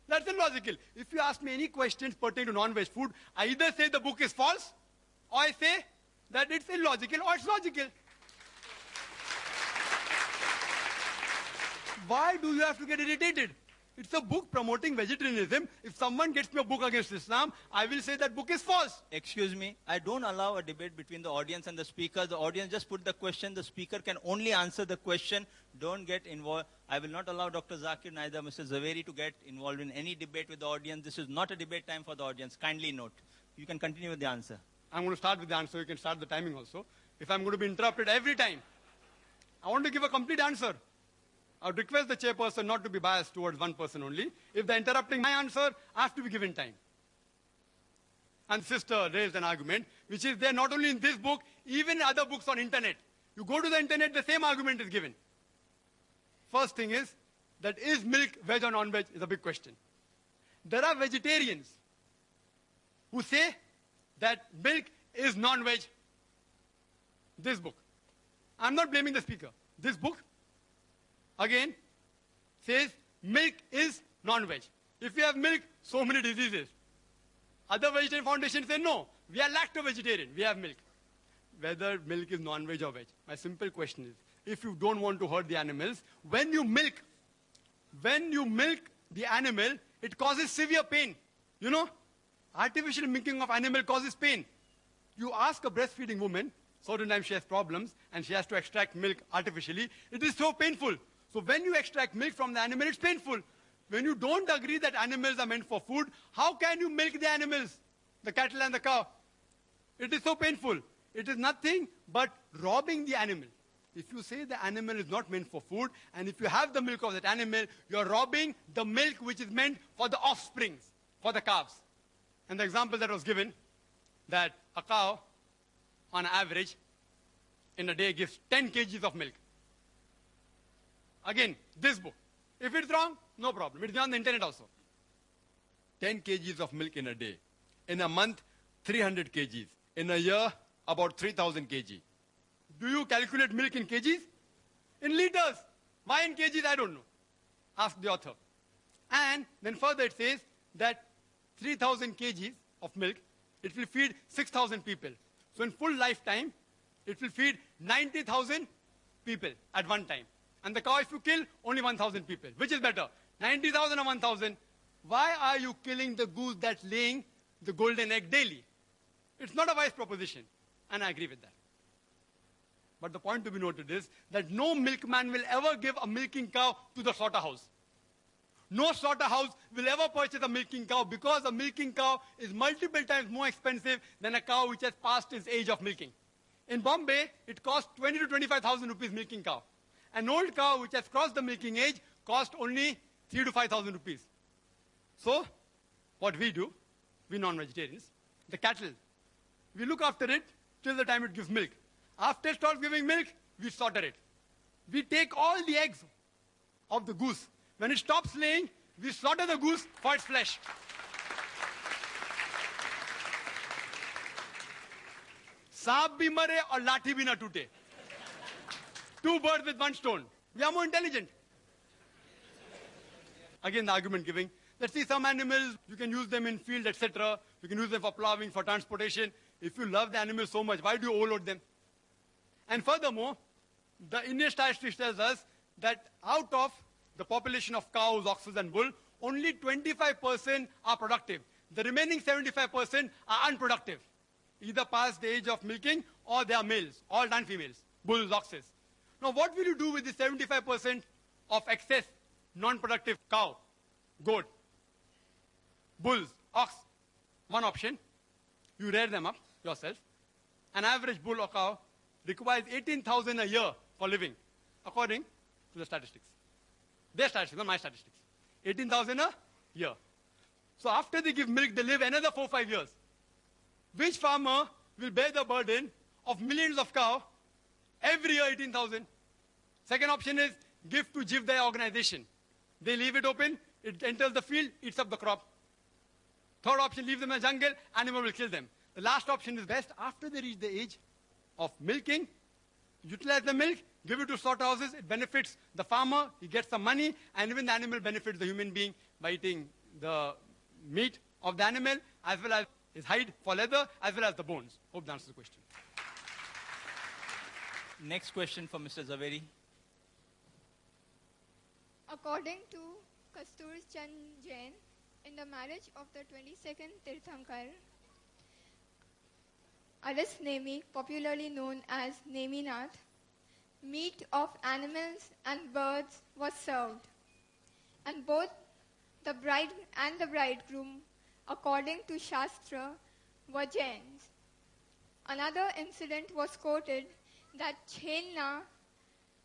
That's illogical. If you ask me any questions pertaining to non-veg food, I either say the book is false, or I say that it's illogical or it's logical. Why do you have to get irritated? It's a book promoting vegetarianism. If someone gets me a book against Islam, I will say that book is false. Excuse me, I don't allow a debate between the audience and the speaker. The audience just put the question. The speaker can only answer the question. Don't get involved. I will not allow Dr. Zakir, neither Mr. Zaveri to get involved in any debate with the audience. This is not a debate time for the audience. Kindly note. You can continue with the answer. I'm going to start with the answer. You can start the timing also. If I'm going to be interrupted every time, I want to give a complete answer. I would request the chairperson not to be biased towards one person only. If they're interrupting my answer, I have to be given time. And sister raised an argument, which is there not only in this book, even in other books on internet. You go to the internet, the same argument is given. First thing is, that is milk veg or non-veg is a big question. There are vegetarians who say that milk is non-veg. This book. I'm not blaming the speaker. This book, again, says milk is non-veg. If you have milk, so many diseases. Other vegetarian foundations say no, we are lacto-vegetarian, we have milk. Whether milk is non-veg or veg. My simple question is, if you don't want to hurt the animals, when you milk the animal, it causes severe pain. You know, artificial milking of animal causes pain. You ask a breastfeeding woman, certain times she has problems and she has to extract milk artificially, it is so painful. So when you extract milk from the animal, it's painful. When you don't agree that animals are meant for food, how can you milk the animals, the cattle and the cow? It is so painful. It is nothing but robbing the animal. If you say the animal is not meant for food, and if you have the milk of that animal, you're robbing the milk which is meant for the offsprings, for the calves. And the example that was given, that a cow, on average, in a day gives 10 kgs of milk. Again, this book. If it's wrong, no problem. It's on the internet also. 10 kgs of milk in a day. In a month, 300 kgs. In a year, about 3,000 kg. Do you calculate milk in kgs? In liters. Why in kgs, I don't know. Ask the author. And then further it says that 3,000 kgs of milk, it will feed 6,000 people. So in full lifetime, it will feed 90,000 people at one time. And the cow, if you kill, only 1,000 people. Which is better? 90,000 or 1,000? Why are you killing the goose that's laying the golden egg daily? It's not a wise proposition. And I agree with that. But the point to be noted is that no milkman will ever give a milking cow to the slaughterhouse. No slaughterhouse will ever purchase a milking cow because a milking cow is multiple times more expensive than a cow which has passed its age of milking. In Bombay, it costs 20 to 25,000 rupees milking cow. An old cow which has crossed the milking age costs only 3 to 5,000 rupees. So, what we do, we non-vegetarians, the cattle, we look after it till the time it gives milk. After it starts giving milk, we slaughter it. We take all the eggs of the goose. When it stops laying, we slaughter the goose for its flesh. Saap bhi mare aur lathi bhi na tute. Two birds with one stone. We are more intelligent. Again, the argument giving. Let's see, some animals, you can use them in field, etc. You can use them for plowing, for transportation. If you love the animals so much, why do you overload them? And furthermore, the Indian statistics tells us that out of the population of cows, oxen, and bull, only 25% are productive. The remaining 75% are unproductive. Either past the age of milking or they are males, all non-females, bulls, oxes. Now, what will you do with the 75% of excess non-productive cow, goat, bulls, ox? One option, you rear them up yourself. An average bull or cow requires 18,000 a year for living, according to the statistics. Their statistics, not my statistics. 18,000 a year. So after they give milk, they live another 4-5 years. Which farmer will bear the burden of millions of cows every year, 18,000? Second option is give to Jivdaya organization. They leave it open, it enters the field, eats up the crop. Third option, leave them in the jungle, animal will kill them. The last option is best. After they reach the age of milking, utilize the milk, give it to slaughterhouses, it benefits the farmer, he gets some money, and even the animal benefits the human being by eating the meat of the animal, as well as his hide for leather, as well as the bones. Hope that answers the question. Next question for Mr. Zaveri. According to Kastur Chand Jain, in the marriage of the 22nd Tirthankar, Aras Nemi, popularly known as Neminath, meat of animals and birds was served, and both the bride and the bridegroom, according to Shastra, were Jains. Another incident was quoted that Chelna,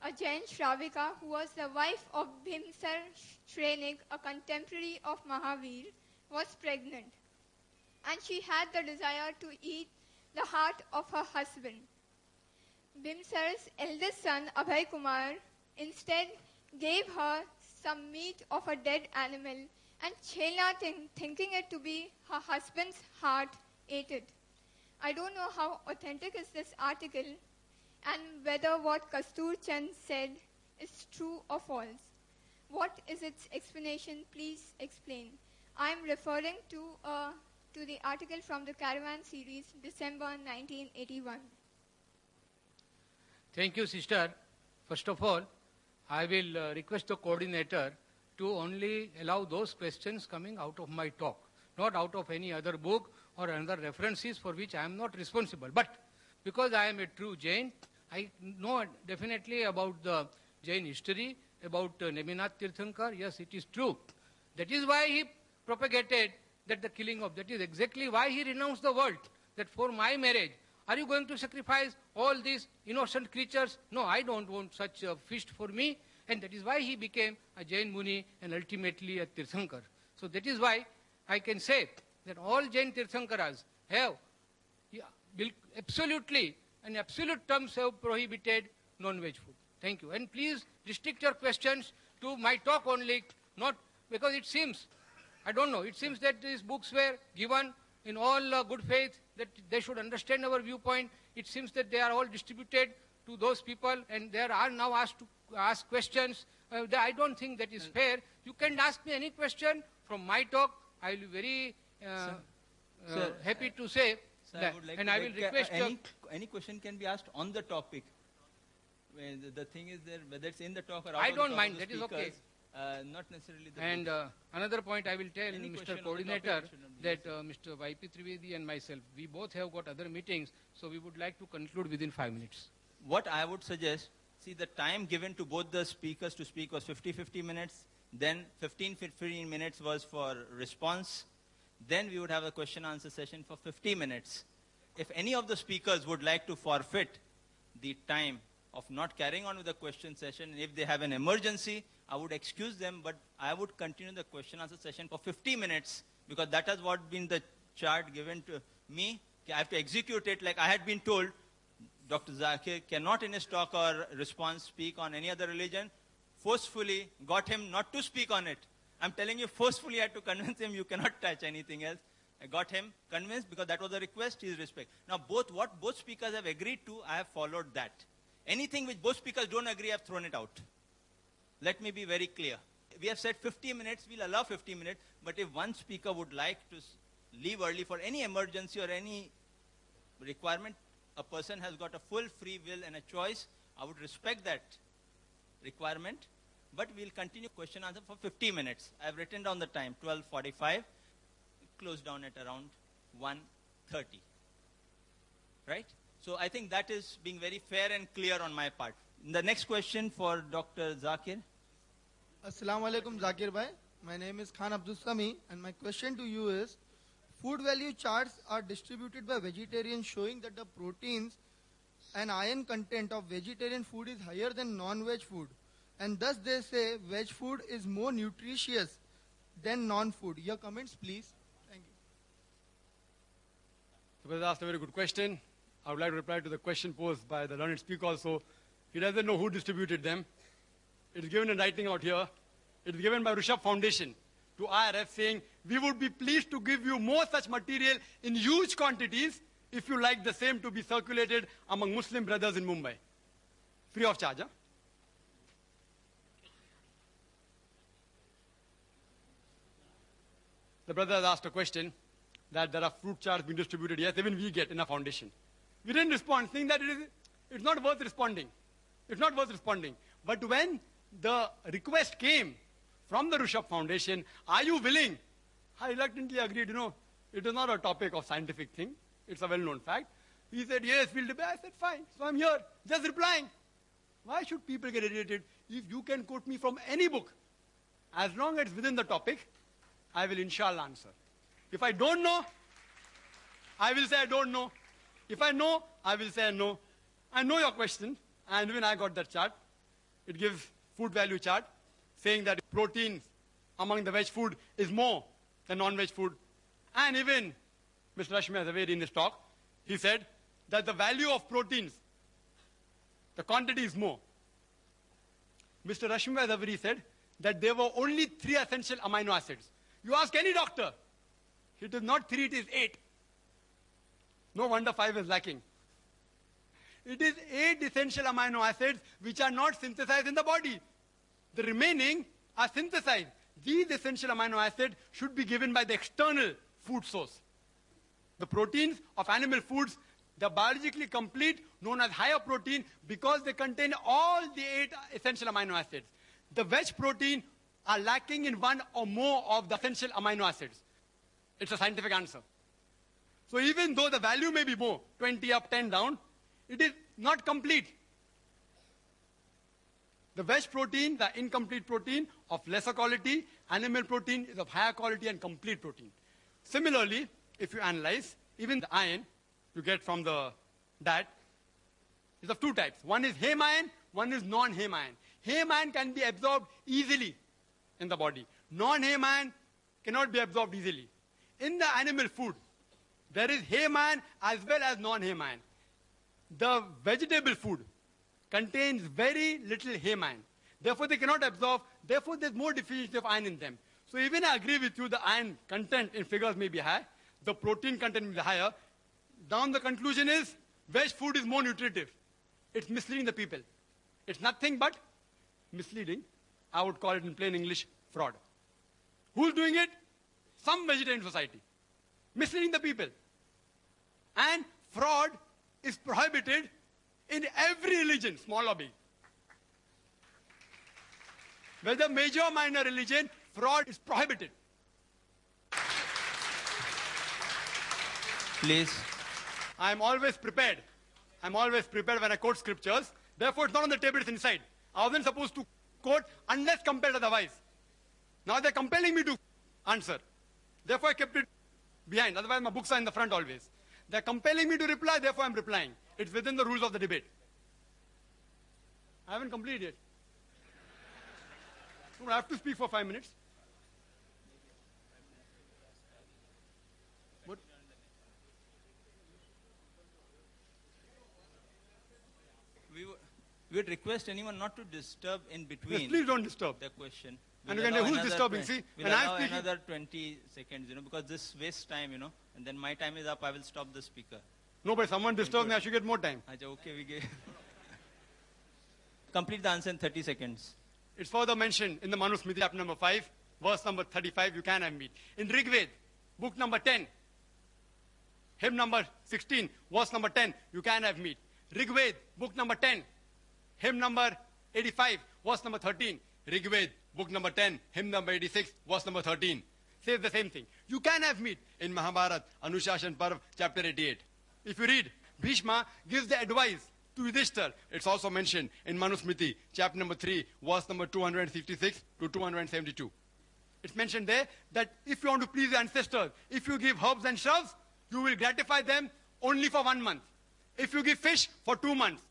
a Jain Shravika who was the wife of Bhimsar Shrenik, a contemporary of Mahavir, was pregnant, and she had the desire to eat the heart of her husband. Bhimsar's eldest son, Abhay Kumar, instead gave her some meat of a dead animal, and Chelna, thinking it to be her husband's heart, ate it. I don't know how authentic is this article and whether what Kastur Chand said is true or false. What is its explanation? Please explain. I am referring to the article from the Caravan series, December 1981. Thank you, sister. First of all, I will request the coordinator to only allow those questions coming out of my talk, not out of any other book or other references for which I am not responsible. But because I am a true Jain, I know definitely about the Jain history, about Neminath Tirthankar. Yes, it is true. That is why he propagated that the killing of, that is exactly why he renounced the world, that for my marriage, are you going to sacrifice all these innocent creatures? No, I don't want such a feast for me. And that is why he became a Jain Muni and ultimately a Tirthankar. So that is why I can say that all Jain Tirthankaras have absolutely, in absolute terms, have prohibited non-veg food. Thank you. And please restrict your questions to my talk only, not because it seems, I don't know, it seems that these books were given in all good faith, that they should understand our viewpoint. It seems that they are all distributed to those people and they are now asked to ask questions. I don't think that is fair. You can ask me any question from my talk. I will be very happy to say that. And I will request any question can be asked on the topic. The thing is that whether it's in the talk or out I of don't the mind, talk that is okay. Not necessarily the And another point I will tell Any question Mr. on the Coordinator topic should not be that Mr. Y.P. Trivedi and myself, we both have got other meetings, so we would like to conclude within 5 minutes. What I would suggest, see, the time given to both the speakers to speak was 50 minutes. Then 15 minutes was for response. Then we would have a question-answer session for 50 minutes. If any of the speakers would like to forfeit the time of not carrying on with the question session, if they have an emergency, I would excuse them, but I would continue the question-answer session for 50 minutes, because that has what been the chart given to me. I have to execute it like I had been told. Dr. Zakir cannot in his talk or response speak on any other religion. Forcefully got him not to speak on it. I'm telling you, forcefully I had to convince him you cannot touch anything else. I got him convinced because that was a request, his respect. Now what both speakers have agreed to, I have followed that. Anything which both speakers don't agree, I have thrown it out. Let me be very clear. We have said 50 minutes, we'll allow 50 minutes, but if one speaker would like to leave early for any emergency or any requirement, a person has got a full free will and a choice. I would respect that requirement, but we'll continue question answer for 50 minutes. I've written down the time, 12:45, close down at around 1:30. Right? So I think that is being very fair and clear on my part. The next question for Dr. Zakir. Assalamu alaikum, Zakir Bhai. My name is Khan Abdul Sami, and my question to you is, food value charts are distributed by vegetarians showing that the proteins and iron content of vegetarian food is higher than non-veg food. And thus they say veg food is more nutritious than non-food? Your comments, please. Thank you. The brother asked a very good question. I would like to reply to the question posed by the learned speaker also. He doesn't know who distributed them. It is given in writing out here. It is given by Rishabh Foundation to IRF saying, we would be pleased to give you more such material in huge quantities if you like the same to be circulated among Muslim brothers in Mumbai. Free of charge, huh? The brother has asked a question that there are fruit charts being distributed. Yes, even we get in a foundation. We didn't respond, saying that it's not worth responding. It's not worth responding. But when the request came from the Rishabh Foundation, are you willing? I reluctantly agreed, it is not a topic of scientific thing. It's a well-known fact. He said, yes, we'll debate. I said, fine. So I'm here, just replying. Why should people get irritated? If you can quote me from any book, as long as it's within the topic, I will inshallah answer. If I don't know, I will say I don't know. If I know, I will say no. I know your question, and when I got that chart, it gives food value chart, saying that protein among the veg food is more than non-veg food. And even Mr. Rashmibhai Zaveri in his talk, he said that the value of proteins, the quantity is more. Mr. Rashmibhai Zaveri said that there were only 3 essential amino acids. You ask any doctor, it is not 3, it is 8. No wonder 5 is lacking. It is 8 essential amino acids which are not synthesized in the body. The remaining are synthesized. These essential amino acids should be given by the external food source. The proteins of animal foods, they are biologically complete, known as higher protein, because they contain all the 8 essential amino acids. The veg protein are lacking in 1 or more of the essential amino acids. It's a scientific answer. So even though the value may be more, 20 up, 10 down, it is not complete. The veg protein, the incomplete protein of lesser quality, animal protein is of higher quality and complete protein. Similarly, if you analyze, even the iron you get from the diet is of 2 types. One is heme iron, one is non-heme iron. Heme iron can be absorbed easily in the body. Non-heme iron cannot be absorbed easily. In the animal food, there is heme iron as well as non-heme iron. The vegetable food contains very little heme iron. Therefore, they cannot absorb. Therefore, there's more deficiency of iron in them. So even I agree with you, the iron content in figures may be high. The protein content may be higher. Down the conclusion is, veg food is more nutritive. It's misleading the people. It's nothing but misleading. I would call it in plain English, fraud. Who's doing it? Some vegetarian society. Misleading the people. And fraud is prohibited in every religion, small or big. Whether major or minor religion, fraud is prohibited. Please. I'm always prepared. I'm always prepared when I quote scriptures. Therefore, it's not on the table, it's inside. I wasn't supposed to quote unless compelled otherwise. Now they're compelling me to answer. Therefore, I kept it behind. Otherwise, my books are in the front always. They're compelling me to reply, therefore I'm replying. It's within the rules of the debate. I haven't completed yet. I have to speak for 5 minutes. What? We would request anyone not to disturb in between. Yes, please don't disturb The question. And you can say, who's disturbing? See, we'll when I'm allow speaking, another 20 seconds, because this wastes time, and then my time is up, I will stop the speaker. no, but someone disturbs me, I should get more time. Okay, we give. Complete the answer in 30 seconds. It's further mentioned in the Manusmriti, chapter number 5, verse number 35, you can have meat. In Rig Ved, book number 10, hymn number 16, verse number 10, you can have meat. Rig Ved, book number 10, hymn number 85, verse number 13. Rig Ved, book number 10, hymn number 86, verse number 13. Says the same thing. You can have meat. In Mahabharat, Anushashan Parv, chapter 88. If you read, Bhishma gives the advice to Yudhishthir. It's also mentioned in Manusmriti, chapter number 3, verse number 266 to 272. It's mentioned there that if you want to please your ancestors, if you give herbs and shrubs, you will gratify them only for 1 month. If you give fish, for 2 months.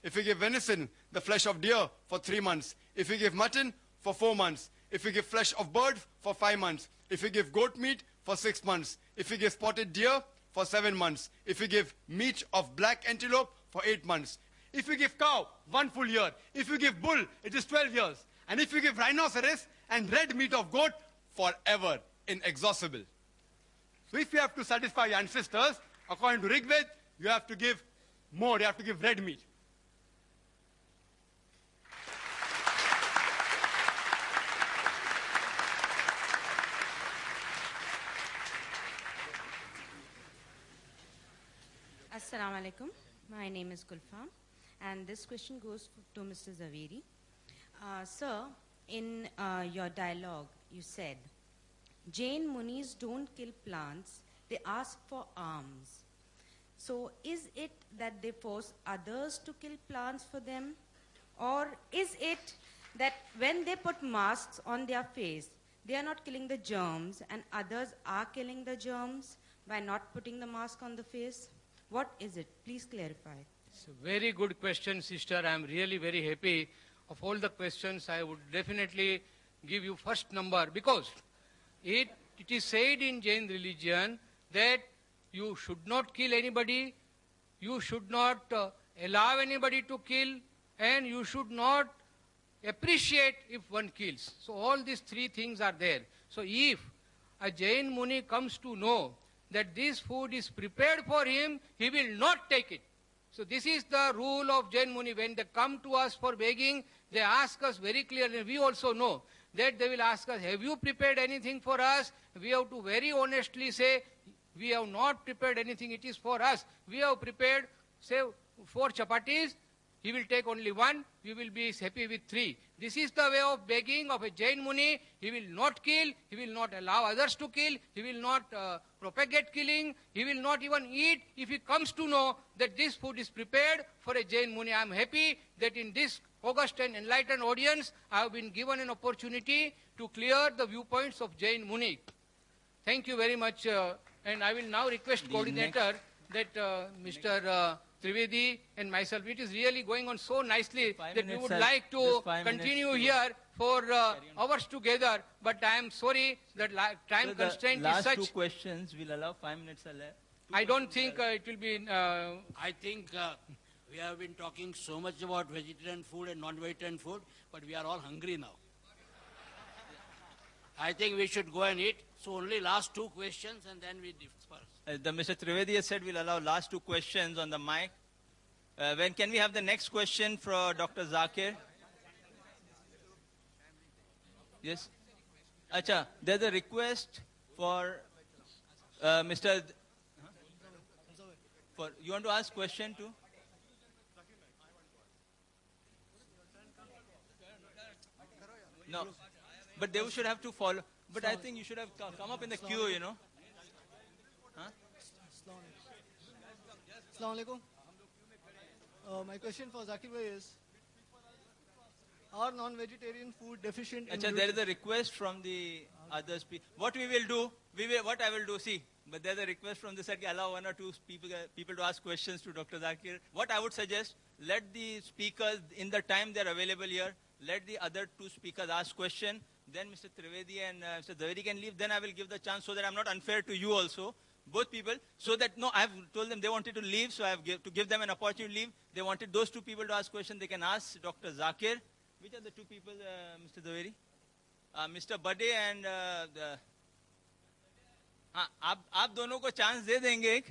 If you give venison, the flesh of deer, for 3 months. If you give mutton, for 4 months. If you give flesh of bird, for 5 months. If you give goat meat, for 6 months. If you give spotted deer, for 7 months. If you give meat of black antelope, for 8 months. If you give cow, 1 full year. If you give bull, it is 12 years. And if you give rhinoceros and red meat of goat, forever, inexhaustible. So if you have to satisfy your ancestors, according to Rig Veda, you have to give more, you have to give red meat. Assalamu alaikum. My name is Gulfam, and this question goes to Mr. Zaveri. Sir, in your dialogue, you said, Jain Munis don't kill plants, they ask for alms. So is it that they force others to kill plants for them? Or is it that when they put masks on their face, they are not killing the germs and others are killing the germs by not putting the mask on the face? What is it? Please clarify. It's a very good question, sister. I am really very happy. Of all the questions, I would definitely give you first number because it is said in Jain religion that you should not kill anybody, you should not allow anybody to kill, and you should not appreciate if one kills. So all these three things are there. So if a Jain Muni comes to know that this food is prepared for him, he will not take it. So this is the rule of Jain Muni. When they come to us for begging, they ask us very clearly. We also know that they will ask us, have you prepared anything for us? We have to very honestly say, we have not prepared anything, it is for us. We have prepared, say, 4 chapatis. He will take only 1, we will be happy with 3. This is the way of begging of a Jain Muni. He will not kill, he will not allow others to kill, he will not propagate killing, he will not even eat if he comes to know that this food is prepared for a Jain Muni. I am happy that in this august and enlightened audience, I have been given an opportunity to clear the viewpoints of Jain Muni. Thank you very much. And I will now request coordinator that Mr. Trivedi and myself, it is really going on so nicely that we would like to continue here for hours together, but I am sorry that time constraint is such. Last 2 questions, we'll allow 5 minutes are left. I don't think it will be... I think we have been talking so much about vegetarian food and non-vegetarian food, but we are all hungry now. I think we should go and eat. So only last 2 questions and then we disperse. The Mr. Trivedi has said we'll allow last 2 questions on the mic. When can we have the next question for Dr. Zakir? Yes? Acha, there's a request for Mr. You want to ask question too? No. But they should have to follow. But I think you should have come up in the queue, you know. Huh? Assalamu alaikum. My question for Zakir Bhai is, are non-vegetarian food deficient in Achha, there is a request from the other speakers. What we will do, what I will do, see, but there's a request from the side, allow 1 or 2 people to ask questions to Dr. Zakir. What I would suggest, let the speakers, in the time they're available here, let the other 2 speakers ask question. Then Mr. Trivedi and Mr. Zaveri can leave. Then I will give the chance so that I'm not unfair to you also, both people. So that, no, I have told them they wanted to leave, so I have to give them an opportunity to leave. They wanted those 2 people to ask questions. They can ask Dr. Zakir. Which are the 2 people, Mr. Zaveri? Mr. Bade and आप दोनों को chance दे देंगे.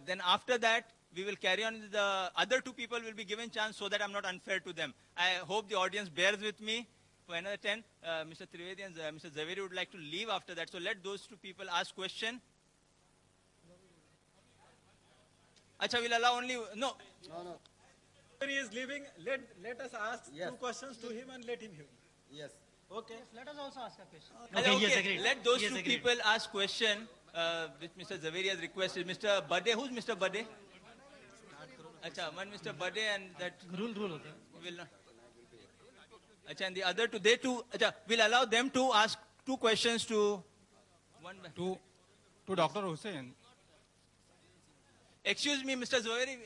Then after that, we will carry on. The other 2 people will be given chance so that I'm not unfair to them. I hope the audience bears with me. For another 10, Mr. Trivedi and Mr. Zaveri would like to leave after that. So let those 2 people ask question. Acha, we'll allow only... No. He is leaving. Let us ask 2 questions to him and let him hear. Yes. Okay. Yes, let us also ask a question. Okay, yes, agreed. let those Yes, 2 agreed. people ask question, which Mr. Zaveri has requested. Mr. Bade, who's Mr. Bade? Acha, one Mr. Bade and that... Rule hota hai. Will not. Acha, and the other 2, they too... Acha, we'll allow them to ask 2 questions to... To Dr. Hussain. Excuse me, Mr. Zaveri.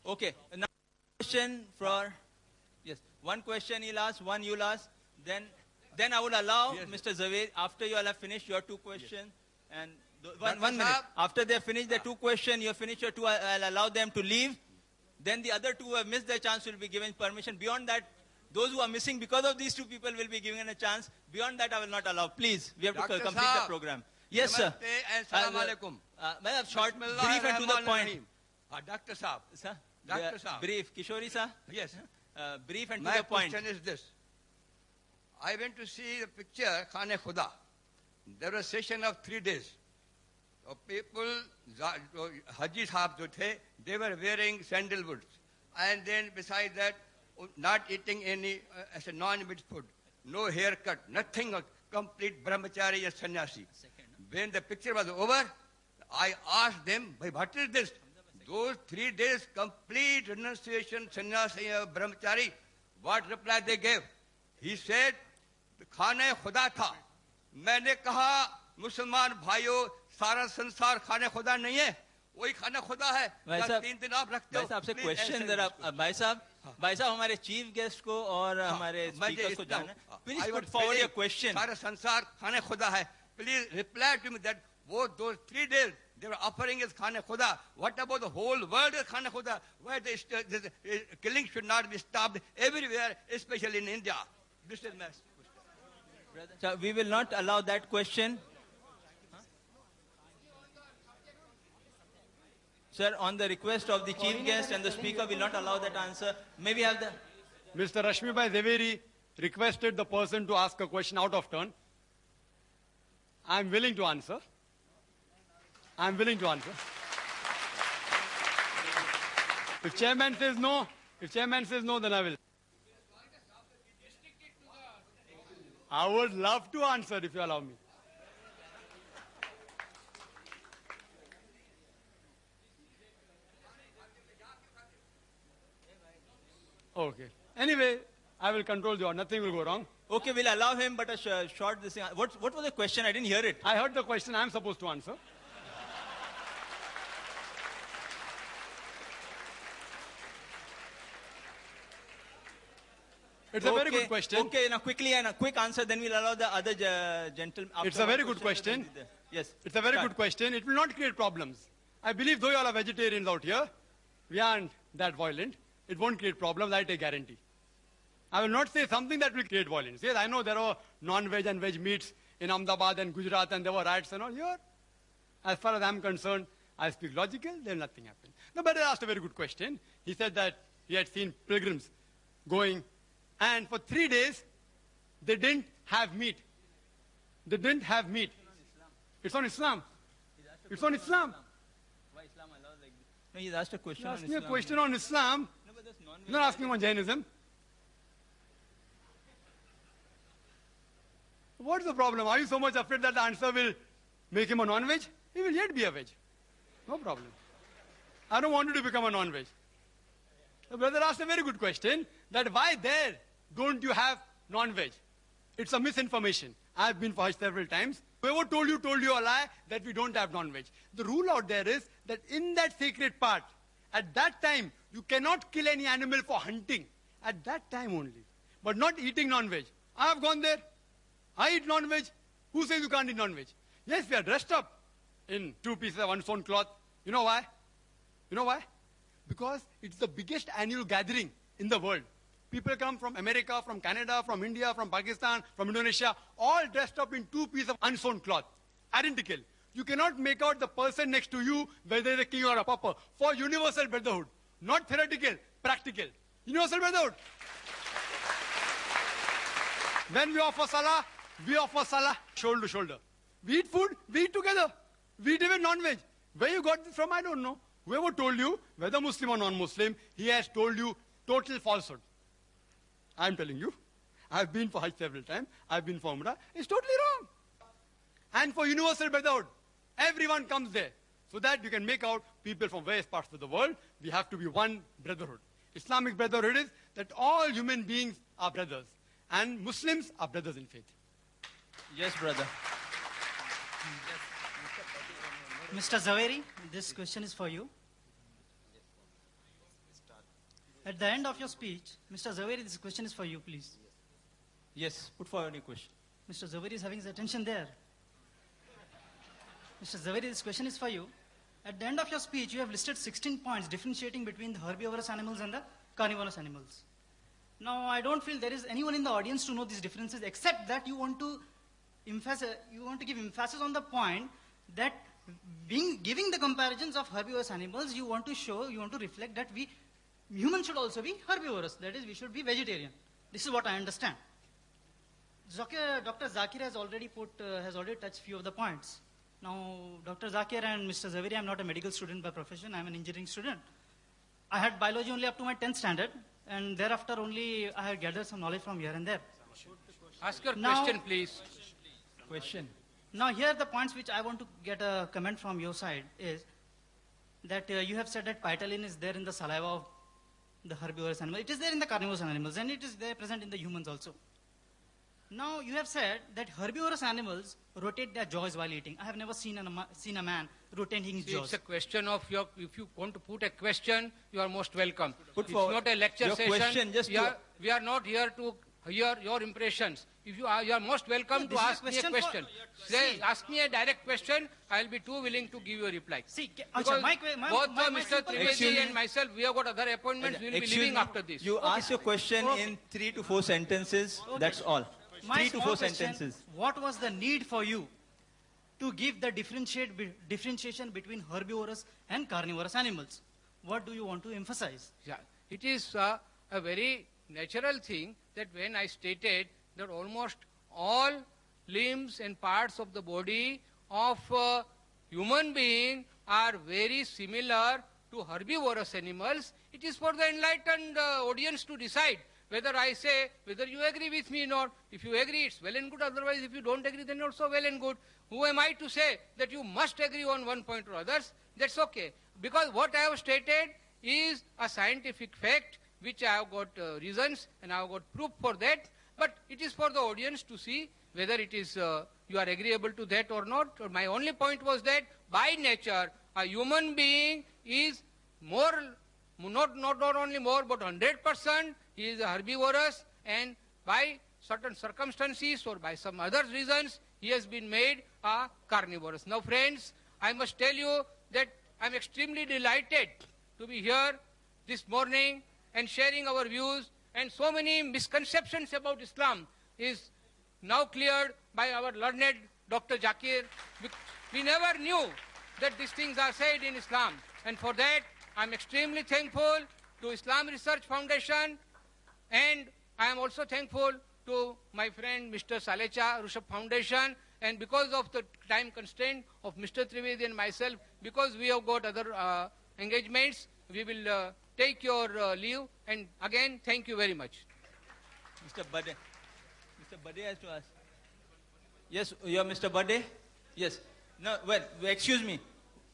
Okay, now question for Yes. One question he'll ask, one you'll ask. Then I would allow Mr. Zaveri, after you all have finished your two questions, and one minute. After they finish their two questions, you finish your two, I'll allow them to leave. Then the other two who have missed their chance will be given permission. Beyond that, those who are missing because of these two people will be given a chance. Beyond that, I will not allow. Please, we have to complete the program. Yes, sir. Assalamu alaikum. Short, brief and to the point. Dr. Saab. Sir? Dr. Saab. Brief. Kishori, sir? Yes. Brief and to the point. My question is this. I went to see the picture, Khane Khuda. There was a session of 3 days. So people, Haji Sahab jo the, they were wearing sandalwoods. And then beside that, not eating any as a non-meat food. No haircut, nothing, complete brahmachari and sannyasi. When the picture was over, I asked them, what is this? Those 3 days, complete renunciation, sannyasi, brahmachari, what reply they gave? He said, खाने खुदा था. मैंने कहा, मुसलमान भाइयों, सारा संसार खाने खुदा नहीं है. वही खाना खुदा है. 3 दिन आप रखते हो. भाई साहब से क्वेश्चन जरा, भाई साहब हमारे चीफ गेस्ट को और हमारे स्पीकर्स को जानना. Please put forward your question. सारा संसार खाने खुदा है. Please reply to me that those 3 days they were offering is khane khuda. What about the whole world is khane khuda? Why the killing should not be stopped everywhere, especially in India? This is my question. So we will not allow that question. Sir, on the request of the chief guest and the speaker, will not allow that answer. May we have the... Mr. Rashmibhai Zaveri requested the person to ask a question out of turn. I am willing to answer. I am willing to answer. If chairman says no, then I will. I would love to answer if you allow me. Okay. Anyway, I will control the order. Nothing will go wrong. Okay, we'll allow him, but a short this thing. What was the question? I didn't hear it. I heard the question. I am supposed to answer. It's a very good question. Okay, now quickly and a quick answer, then we'll allow the other gentlemen. It's a very good question. Yes. It's a very good question. It will not create problems. I believe though you all are vegetarians out here, we aren't that violent. It won't create problems, I take guarantee. I will not say something that will create violence. Yes, I know there are non-veg and veg meats in Ahmedabad and Gujarat and there were riots and all here. As far as I'm concerned, I speak logical, then nothing happened. The brother asked a very good question. He said that he had seen pilgrims going and for 3 days, they didn't have meat. They didn't have meat. It's on Islam. It's on Islam. Why Islam allows like this? No, he's asked a question on Islam. He's asking a question on Islam. No, but that's non-veg. He's not asking on Jainism. What's the problem? Are you so much afraid that the answer will make him a non-veg? He will yet be a veg. No problem. I don't want you to become a non-veg. The brother asked a very good question, that why there don't you have non-veg? It's a misinformation. I've been for Hajj several times. Whoever told you a lie that we don't have non-veg. The rule out there is that in that sacred part, at that time, you cannot kill any animal for hunting. At that time only. But not eating non-veg. I have gone there. I eat non-veg. Who says you can't eat non-veg? Yes, we are dressed up in 2 pieces of unsewn cloth. You know why? You know why? Because it's the biggest annual gathering in the world. People come from America, from Canada, from India, from Pakistan, from Indonesia, all dressed up in 2 pieces of unsewn cloth. Identical. You cannot make out the person next to you whether they're a king or a pauper. For universal brotherhood. Not theoretical, practical. Universal brotherhood. When we offer salah shoulder to shoulder. We eat food, we eat together. We eat even non-veg. Where you got this from, I don't know. Whoever told you, whether Muslim or non-Muslim, he has told you total falsehood. I'm telling you. I've been for Hajj several times. I've been for Umrah. It's totally wrong. And for universal brotherhood, everyone comes there. So that you can make out people from various parts of the world. We have to be one brotherhood. Islamic brotherhood is that all human beings are brothers. And Muslims are brothers in faith. Yes, brother. Mr. Zaveri, this question is for you. At the end of your speech, Mr. Zaveri, this question is for you, please. Yes, put forward your question. Mr. Zaveri is having his attention there. Mr. Zaveri, this question is for you. At the end of your speech, you have listed 16 points differentiating between the herbivorous animals and the carnivorous animals. Now, I don't feel there is anyone in the audience to know these differences, except that you want to give emphasis on the point that giving the comparisons of herbivorous animals, you want to reflect that humans should also be herbivorous. That is, we should be vegetarian. This is what I understand. Dr. Zakir has already touched few of the points. Now, Dr. Zakir and Mr. Zaveri, I'm not a medical student by profession. I'm an engineering student. I had biology only up to my 10th standard, and thereafter only I had gathered some knowledge from here and there. Ask your question, please. Question. Now, here the points which I want to get a comment from your side is that you have said that phytalin is there in the saliva of the herbivorous animal. It is there in the carnivorous animals, and it is there present in the humans also. Now, you have said that herbivorous animals rotate their jaws while eating. I have never seen a man rotating his jaws. It's a question of if you want to put a question, you are most welcome. Put it's forward not a lecture your session. question, We are not here to hear your impressions. If you are most welcome to ask me a question. Ask me a direct question. I will be too willing to give you a reply. Because both Mr. Trivedi and myself, we have got other appointments. We will be leaving after this. You ask your question in 3 to 4 sentences. That's all. My 3 to 4 question, sentences. What was the need for you to give the differentiation between herbivorous and carnivorous animals? What do you want to emphasize? Yeah, it is a very natural thing that when I stated that almost all limbs and parts of the body of human being are very similar to herbivorous animals, it is for the enlightened audience to decide whether I say, whether you agree with me or not. If you agree, it's well and good. Otherwise, if you don't agree, then also well and good. Who am I to say that you must agree on one point or others? That's okay. Because what I have stated is a scientific fact, which I have got reasons and I have got proof for that. But it is for the audience to see whether it is you are agreeable to that or not. My only point was that by nature, a human being is not only more, but 100%. He is herbivorous, and by certain circumstances or by some other reasons, he has been made a carnivorous. Now, friends, I must tell you that I am extremely delighted to be here this morning and sharing our views, and so many misconceptions about Islam is now cleared by our learned Dr. Zakir. We never knew that these things are said in Islam, and for that I am extremely thankful to Islam Research Foundation, and I am also thankful to my friend Mr. Salecha Rushabh Foundation, and because of the time constraint of Mr. Trivedi and myself, because we have got other engagements, we will take your leave, and again, thank you very much. Mr. Bade. Mr. Bade has to ask. Yes, you are Mr. Bade? Yes. No, well, excuse me.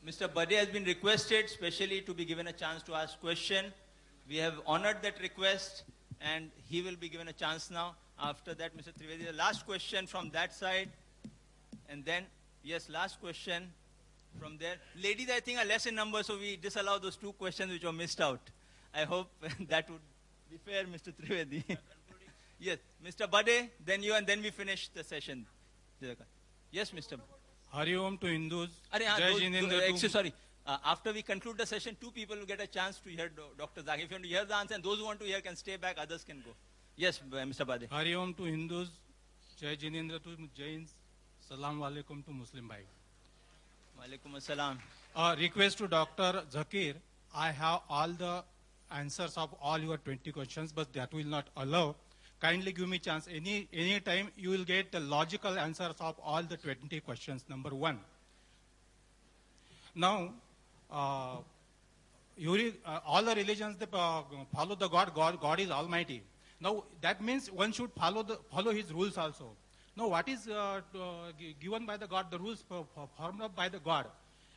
Mr. Bade has been requested specially to be given a chance to ask question. We have honored that request, and he will be given a chance now. After that, Mr. Trivedi, the last question from that side. And then, yes, last question from there. Ladies, I think, are less in number, so we disallow those 2 questions which were missed out. I hope that would be fair, Mr. Trivedi. Yes, Mr. Bade, then you, and then we finish the session. Yes, Mr. Hari Om to Hindus. Sorry. After we conclude the session, 2 people will get a chance to hear Dr. Zakir. If you want to hear the answer, and those who want to hear can stay back, others can go. Yes, Mr. Bade. Hari Om to Hindus. Jai Jinendra to Jains. Salam Alaikum to Muslim Bhai. Walaikum Assalam. Request to Dr. Zakir. I have all the answers of all your 20 questions, but that will not allow. Kindly give me chance. Any time you will get the logical answers of all the 20 questions. Number 1. Now, all the religions, they follow the God. God is Almighty. Now, that means one should follow His rules also. Now, what is given by the God, the rules formed up by the God?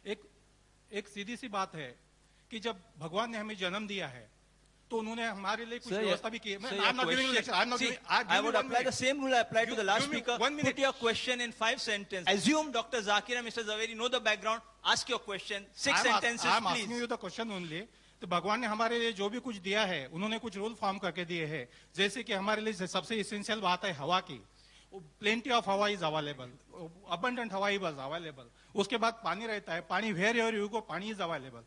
एक सीधी सी बात है कि जब भगवान ने हमें जन्म दिया है, तो उन्होंने हमारे लिए कुछ व्यवस्था भी की है. I'm not giving you lecture. I would apply the same rule I applied to the last speaker. Put your question in 5 sentences. Assume Dr. Zakir and Mr. Zaveri know the background. Ask your question. 6 sentences, I'm please. asking you the question only तो भगवान ने हमारे लिए जो भी कुछ दिया है, उन्होंने कुछ रूल फॉर्म करके दिए हैं। जैसे कि हमारे लिए सबसे इसेंशियल बात है हवा की। प्लेंटी ऑफ हवा इज अवेलेबल, अबंडेंट हवा इज अवेलेबल। उसके बाद पानी रहता है, पानी वेयर एवर यू गो, पानी is available.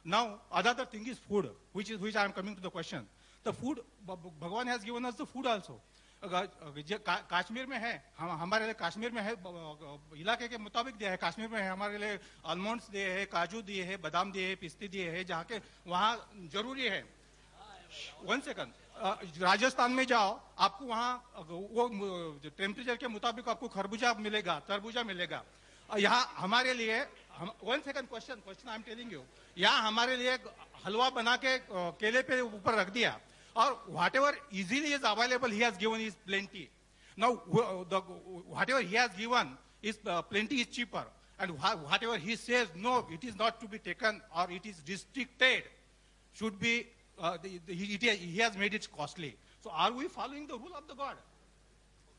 Now other thing is food, which I am coming to the question. The food, भगवान has given us the food also. Kashmir में है, हमारे लिए कश्मीर में है, इलाके के मुताबिक दिया है। कश्मीर में है हमारे लिए आलमंड्स दिए है, काजू दिए है, बादाम दिए है, पिस्ते दिए है, जहाँ के वहाँ जरूरी है। 1 सेकंड, राजस्थान में जाओ, आपको वहाँ वो टेम्परेचर के मुताबिक आपको खरबूजा मिलेगा, तरबूजा मिलेगा। यहाँ हमारे लिए 1 second, question I am telling you, यहाँ हमारे लिए हलवा बना के केले पे ऊपर रख दिया, और whatever easily is available he has given is plenty. Now whatever he has given is plenty is cheaper, and whatever he says no, it is not to be taken or it is restricted, should be he has made it costly. So are we following the rule of the God?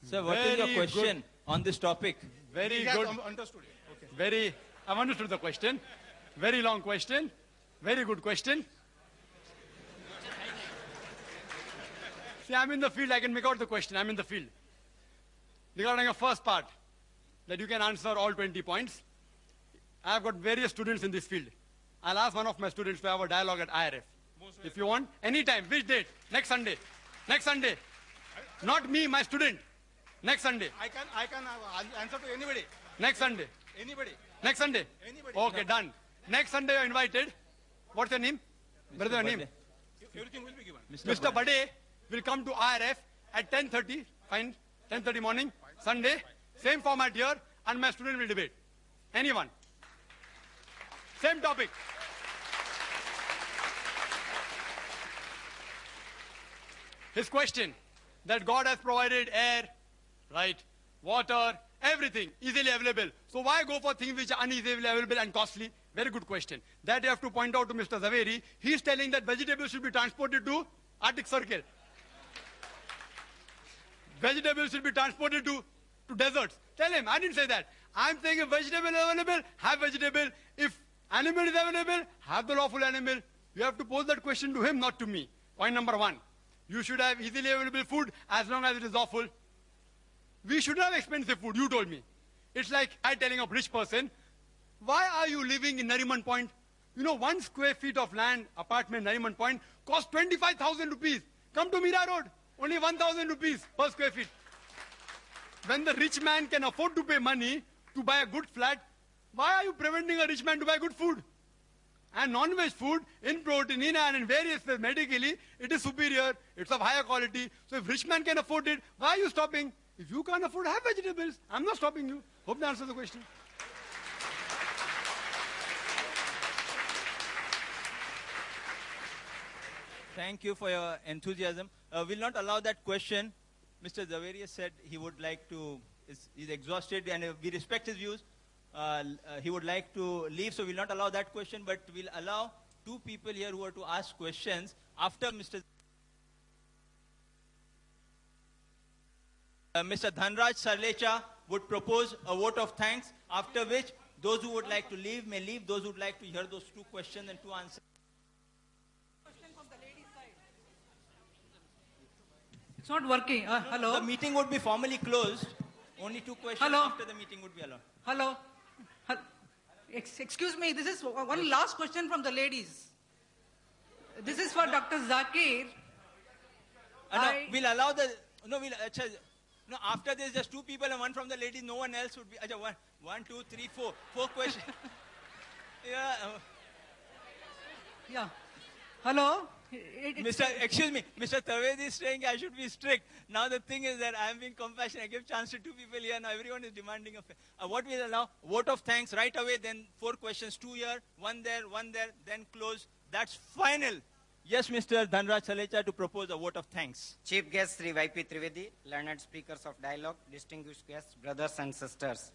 Sir, what is your question on this topic? Very He has good. Understood it. Okay. I've understood the question. Very long question. Very good question. See, I'm in the field. I can make out the question. I'm in the field. Regarding the first part, that you can answer all 20 points. I've got various students in this field. I'll ask one of my students to have a dialogue at IRF. If you want, anytime. Which date? Next Sunday. Next Sunday. Not me, my student. Next Sunday. I can answer to anybody. Next Sunday. Anybody. Next Sunday. Anybody. Okay, done. Next Sunday you're invited. What's your name? Brother, your name? Everything will be given. Mr. Bade will come to IRF at 10:30. Fine. 10:30 morning. Sunday. Same format here, and my student will debate. Anyone. Same topic. His question, that God has provided air, right, water, everything easily available. So why go for things which are uneasily available and costly? Very good question. That you have to point out to Mr. Zaveri. He is telling that vegetables should be transported to Arctic Circle. Vegetables should be transported to deserts. Tell him, I didn't say that. I'm saying if vegetable is available, have vegetable. If animal is available, have the lawful animal. You have to pose that question to him, not to me. Point number 1. You should have easily available food as long as it is lawful. We should have expensive food, you told me. It's like I telling a rich person, why are you living in Nariman Point? You know, 1 square feet of land, apartment, Nariman Point, costs 25,000 rupees. Come to Mira Road, only 1,000 rupees per square feet. When the rich man can afford to pay money to buy a good flat, why are you preventing a rich man to buy good food? And non-veg food, in protein, in iron, in various ways, medically, it is superior, it's of higher quality. So if rich man can afford it, why are you stopping? If you can't afford, have vegetables. I'm not stopping you. Hope that answers the question. Thank you for your enthusiasm. We'll not allow that question. Mr. Zaveri said he would like to, he's exhausted, and we respect his views. He would like to leave, so we'll not allow that question, but we'll allow 2 people here who are to ask questions after Mr. Mr. Dhanraj Sarlecha would propose a vote of thanks, after which those who would like to leave may leave, those who would like to hear those 2 questions and 2 answers. It's not working. Hello. The meeting would be formally closed. Only 2 questions Hello? after the meeting would be allowed. Hello. Excuse me, this is one last question from the ladies. This is for Dr. Zakir. No, we'll allow the, no, no, after this, just 2 people and 1 from the ladies, no one else would be, 1, 2, 3, 4 questions. Yeah. Yeah. Hello? Excuse me, Mr. Tavedi is saying I should be strict. Now the thing is that I am being compassionate. I give chance to 2 people here. Now everyone is demanding what we'll allow, vote of thanks right away, then 4 questions, 2 here, 1 there, then close. That's final. Yes, Mr. Dhanraj Sarlecha to propose a vote of thanks. Chief guest Sri YP Trivedi, learned speakers of dialogue, distinguished guests, brothers and sisters.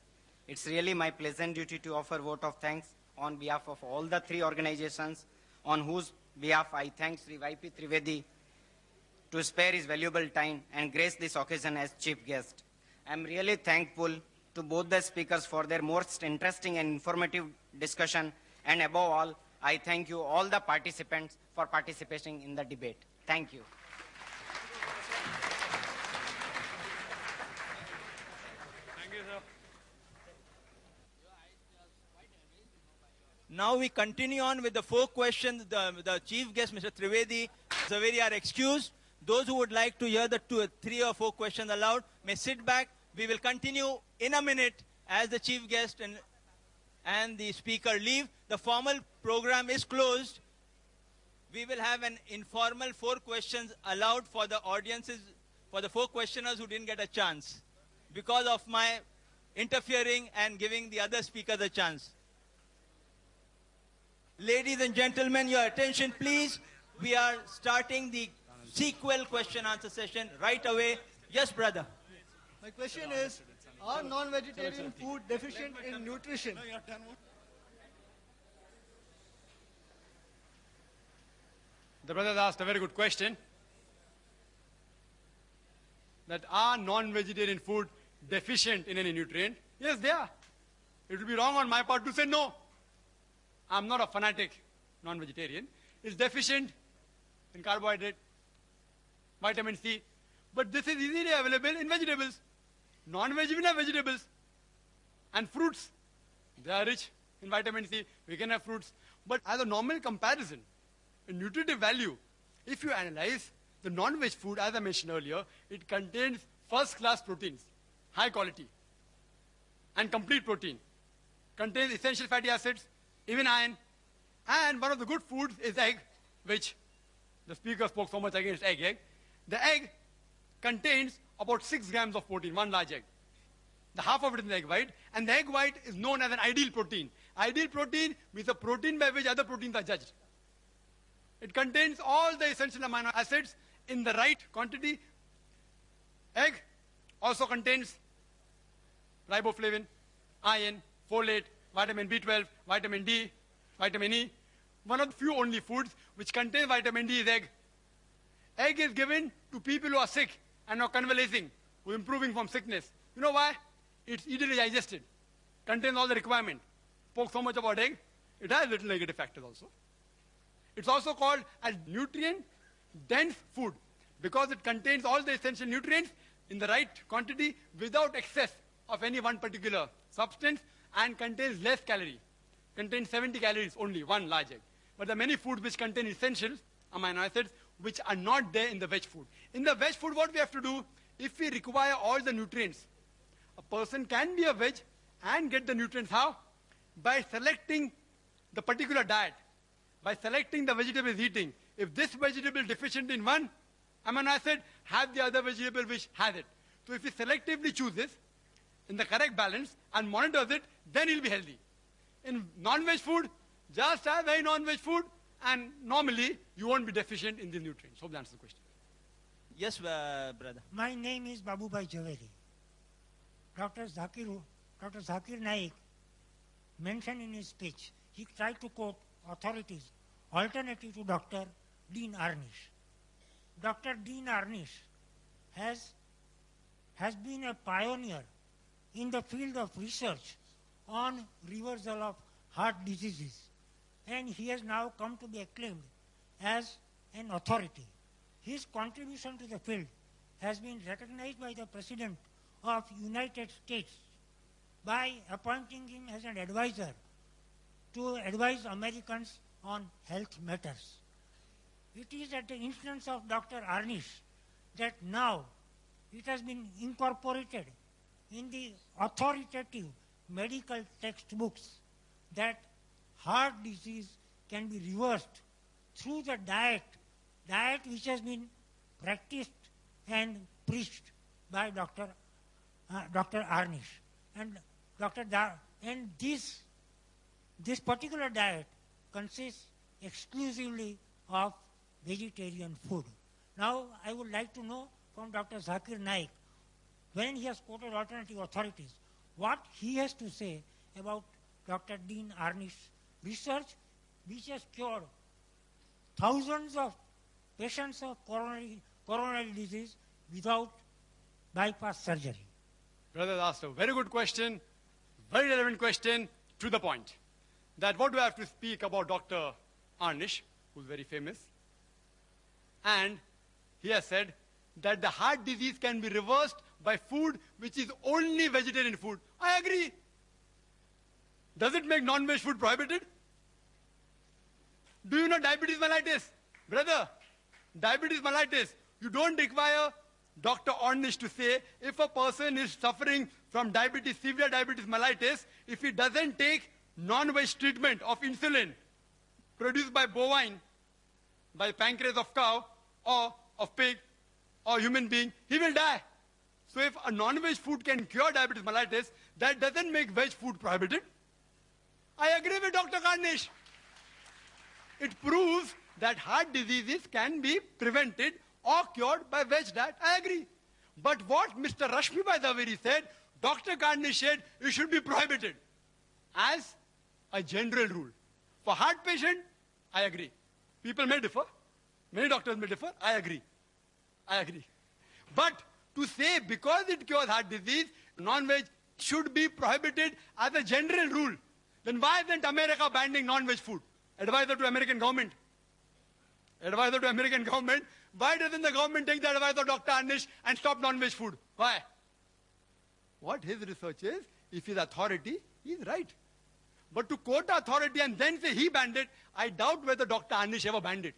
It's really my pleasant duty to offer vote of thanks on behalf of all the 3 organizations on whose behalf I thank Sri YP Trivedi to spare his valuable time and grace this occasion as chief guest. I am really thankful to both the speakers for their most interesting and informative discussion, and above all, I thank you all the participants for participating in the debate. Thank you. Thank you, sir. Now we continue on with the 4 questions. The chief guest, Mr. Trivedi, Zaveri are excused. Those who would like to hear the 3 or 4 questions aloud may sit back. We will continue in a minute as the chief guest and the speaker leave. The formal program is closed. We will have an informal 4 questions allowed for the audiences, for the 4 questioners who didn't get a chance because of my interfering and giving the other speakers a chance. Ladies and gentlemen, your attention please. We are starting the sequel question-answer session right away. Yes, brother. My question is, are non-vegetarian food deficient in nutrition? The brother asked a very good question. That are non-vegetarian food deficient in any nutrient? Yes, they are. It will be wrong on my part to say no. I'm not a fanatic non-vegetarian. It's deficient in carbohydrate, vitamin C. But this is easily available in vegetables. Non-vegetarian vegetables. And fruits. They are rich in vitamin C. We can have fruits. But as a normal comparison, in nutritive value, if you analyze the non-veg food, as I mentioned earlier, it contains first-class proteins, high quality, and complete protein. Contains essential fatty acids, even iron. And one of the good foods is egg, which the speaker spoke so much against egg. The egg contains about 6 grams of protein, one large egg. The half of it is the egg white, and the egg white is known as an ideal protein. Ideal protein means a protein by which other proteins are judged. It contains all the essential amino acids in the right quantity. Egg also contains riboflavin, iron, folate, vitamin B12, vitamin D, vitamin E. One of the few only foods which contain vitamin D is egg. Egg is given to people who are sick and are convalescing, who are improving from sickness. You know why? It's easily digested, contains all the requirement. Spoke so much about egg, it has little negative factors also. It's also called a nutrient-dense food because it contains all the essential nutrients in the right quantity without excess of any one particular substance and contains less calorie. Contains 70 calories only, one large egg. But there are many foods which contain essentials, amino acids, which are not there in the veg food. In the veg food, what we have to do, if we require all the nutrients, a person can be a veg and get the nutrients. How? By selecting the particular diet. By selecting the vegetable he's eating. If this vegetable is deficient in one amino acid, have the other vegetable which has it. So if he selectively chooses in the correct balance and monitors it, then he'll be healthy. In non-veg food, just have very non-veg food, and normally you won't be deficient in the nutrients. Hope that answers the question. Yes, brother. My name is Babubai Zaveri. Dr. Zakir Naik mentioned in his speech, he tried to quote authorities alternative to Dr. Dean Arnish. Dr. Dean Arnish has been a pioneer in the field of research on reversal of heart diseases, and he has now come to be acclaimed as an authority. His contribution to the field has been recognized by the President of United States by appointing him as an advisor to advise Americans on health matters. It is at the instance of Dr. Arnish that now it has been incorporated in the authoritative medical textbooks that heart disease can be reversed through the diet which has been practiced and preached by Dr. Arnish. And this particular diet consists exclusively of vegetarian food. Now, I would like to know from Dr. Zakir Naik, when he has quoted alternative authorities, what he has to say about Dr. Dean Arnish's research, which has cured thousands of patients of coronary disease without bypass surgery. Brother asked a very good question, very relevant question, to the point. that what do I have to speak about Dr. Arnish, who's very famous. And he has said that the heart disease can be reversed by food which is only vegetarian food. I agree. Does it make non-veg food prohibited? Do you know diabetes mellitus? Brother, diabetes mellitus, you don't require Dr. Ornish to say if a person is suffering from diabetes, severe diabetes mellitus, if he doesn't take non-veg treatment of insulin produced by bovine, by pancreas of cow or of pig or human being, he will die. So if a non-veg food can cure diabetes mellitus, that doesn't make veg food prohibited. I agree with Dr. Karnish. It proves that heart diseases can be prevented or cured by veg diet. I agree. But what Mr. Rashmibhai Zaveri said, Dr. Karnish said it should be prohibited as a general rule. For heart patient, I agree. People may differ. Many doctors may differ. I agree. I agree. But to say because it cures heart disease, non-veg should be prohibited as a general rule, then why isn't America banning non-veg food? Advisor to American government. Advisor to American government. Why doesn't the government take the advice of Dr. Anish and stop non-veg food? Why? What his research is, if he's authority, he's right. But to quote authority and then say he banned it, I doubt whether Dr. Anish ever banned it.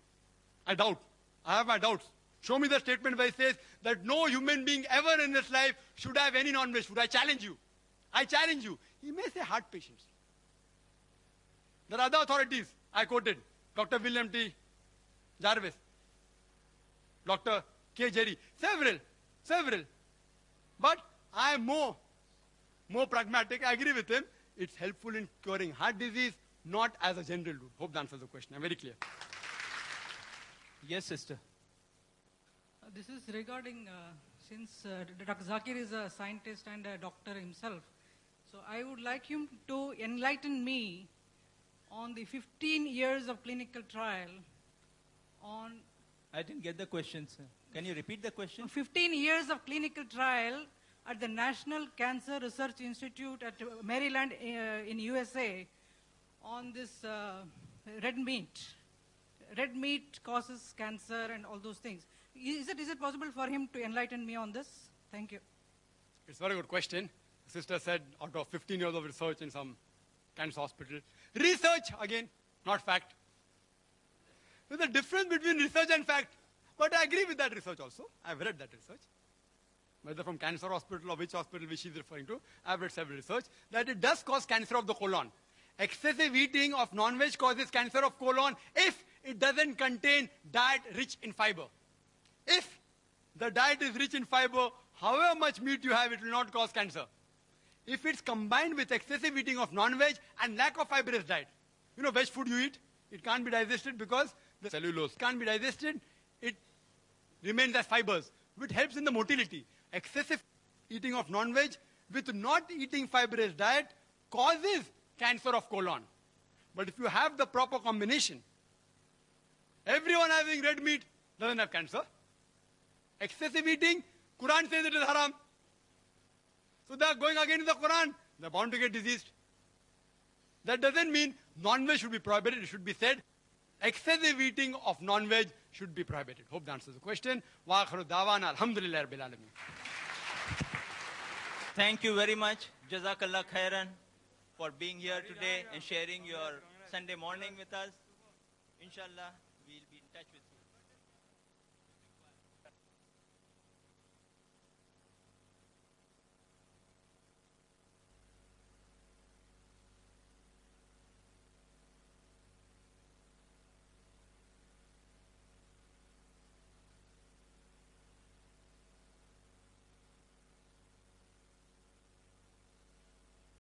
I doubt. I have my doubts. Show me the statement where he says that no human being ever in this life should have any non-veg food. I challenge you. I challenge you. He may say heart patients. There are other authorities I quoted. Dr. William T. Jarvis. Dr. K. Jerry. Several. But I am more pragmatic. I agree with him. It's helpful in curing heart disease, not as a general rule. Hope that answers the question. I'm very clear. Yes, sister. This is regarding, since Dr. Zakir is a scientist and a doctor himself, so I would like him to enlighten me on the 15 years of clinical trial on... I didn't get the question, sir. Can you repeat the question? 15 years of clinical trial at the National Cancer Research Institute at Maryland in USA on this red meat. Red meat causes cancer and all those things. Is it possible for him to enlighten me on this? Thank you. It's a very good question. The sister said out of 15 years of research in some cancer hospital. Research, again, not fact. There's a difference between research and fact. But I agree with that research also. I've read that research. Whether from cancer hospital or which hospital which she's referring to, I've read several research that it does cause cancer of the colon. Excessive eating of non-veg causes cancer of colon if it doesn't contain diet rich in fiber. If the diet is rich in fiber, however much meat you have, it will not cause cancer. If it's combined with excessive eating of non-veg and lack of fibrous diet. You know, veg food you eat, it can't be digested because the cellulose can't be digested. It remains as fibers, which helps in the motility. Excessive eating of non-veg with not eating fibrous diet causes cancer of colon. But if you have the proper combination, everyone having red meat doesn't have cancer. Excessive eating, Quran says it is haram. So they are going against the Quran. They are bound to get diseased. That doesn't mean non-veg should be prohibited. It should be said excessive eating of non-veg should be prohibited. Hope that answers the question. Wa akhiru da'wana alhamdulillahi rabbil alamin. Thank you very much. Jazakallah khairan for being here today and sharing your Sunday morning with us. Inshallah.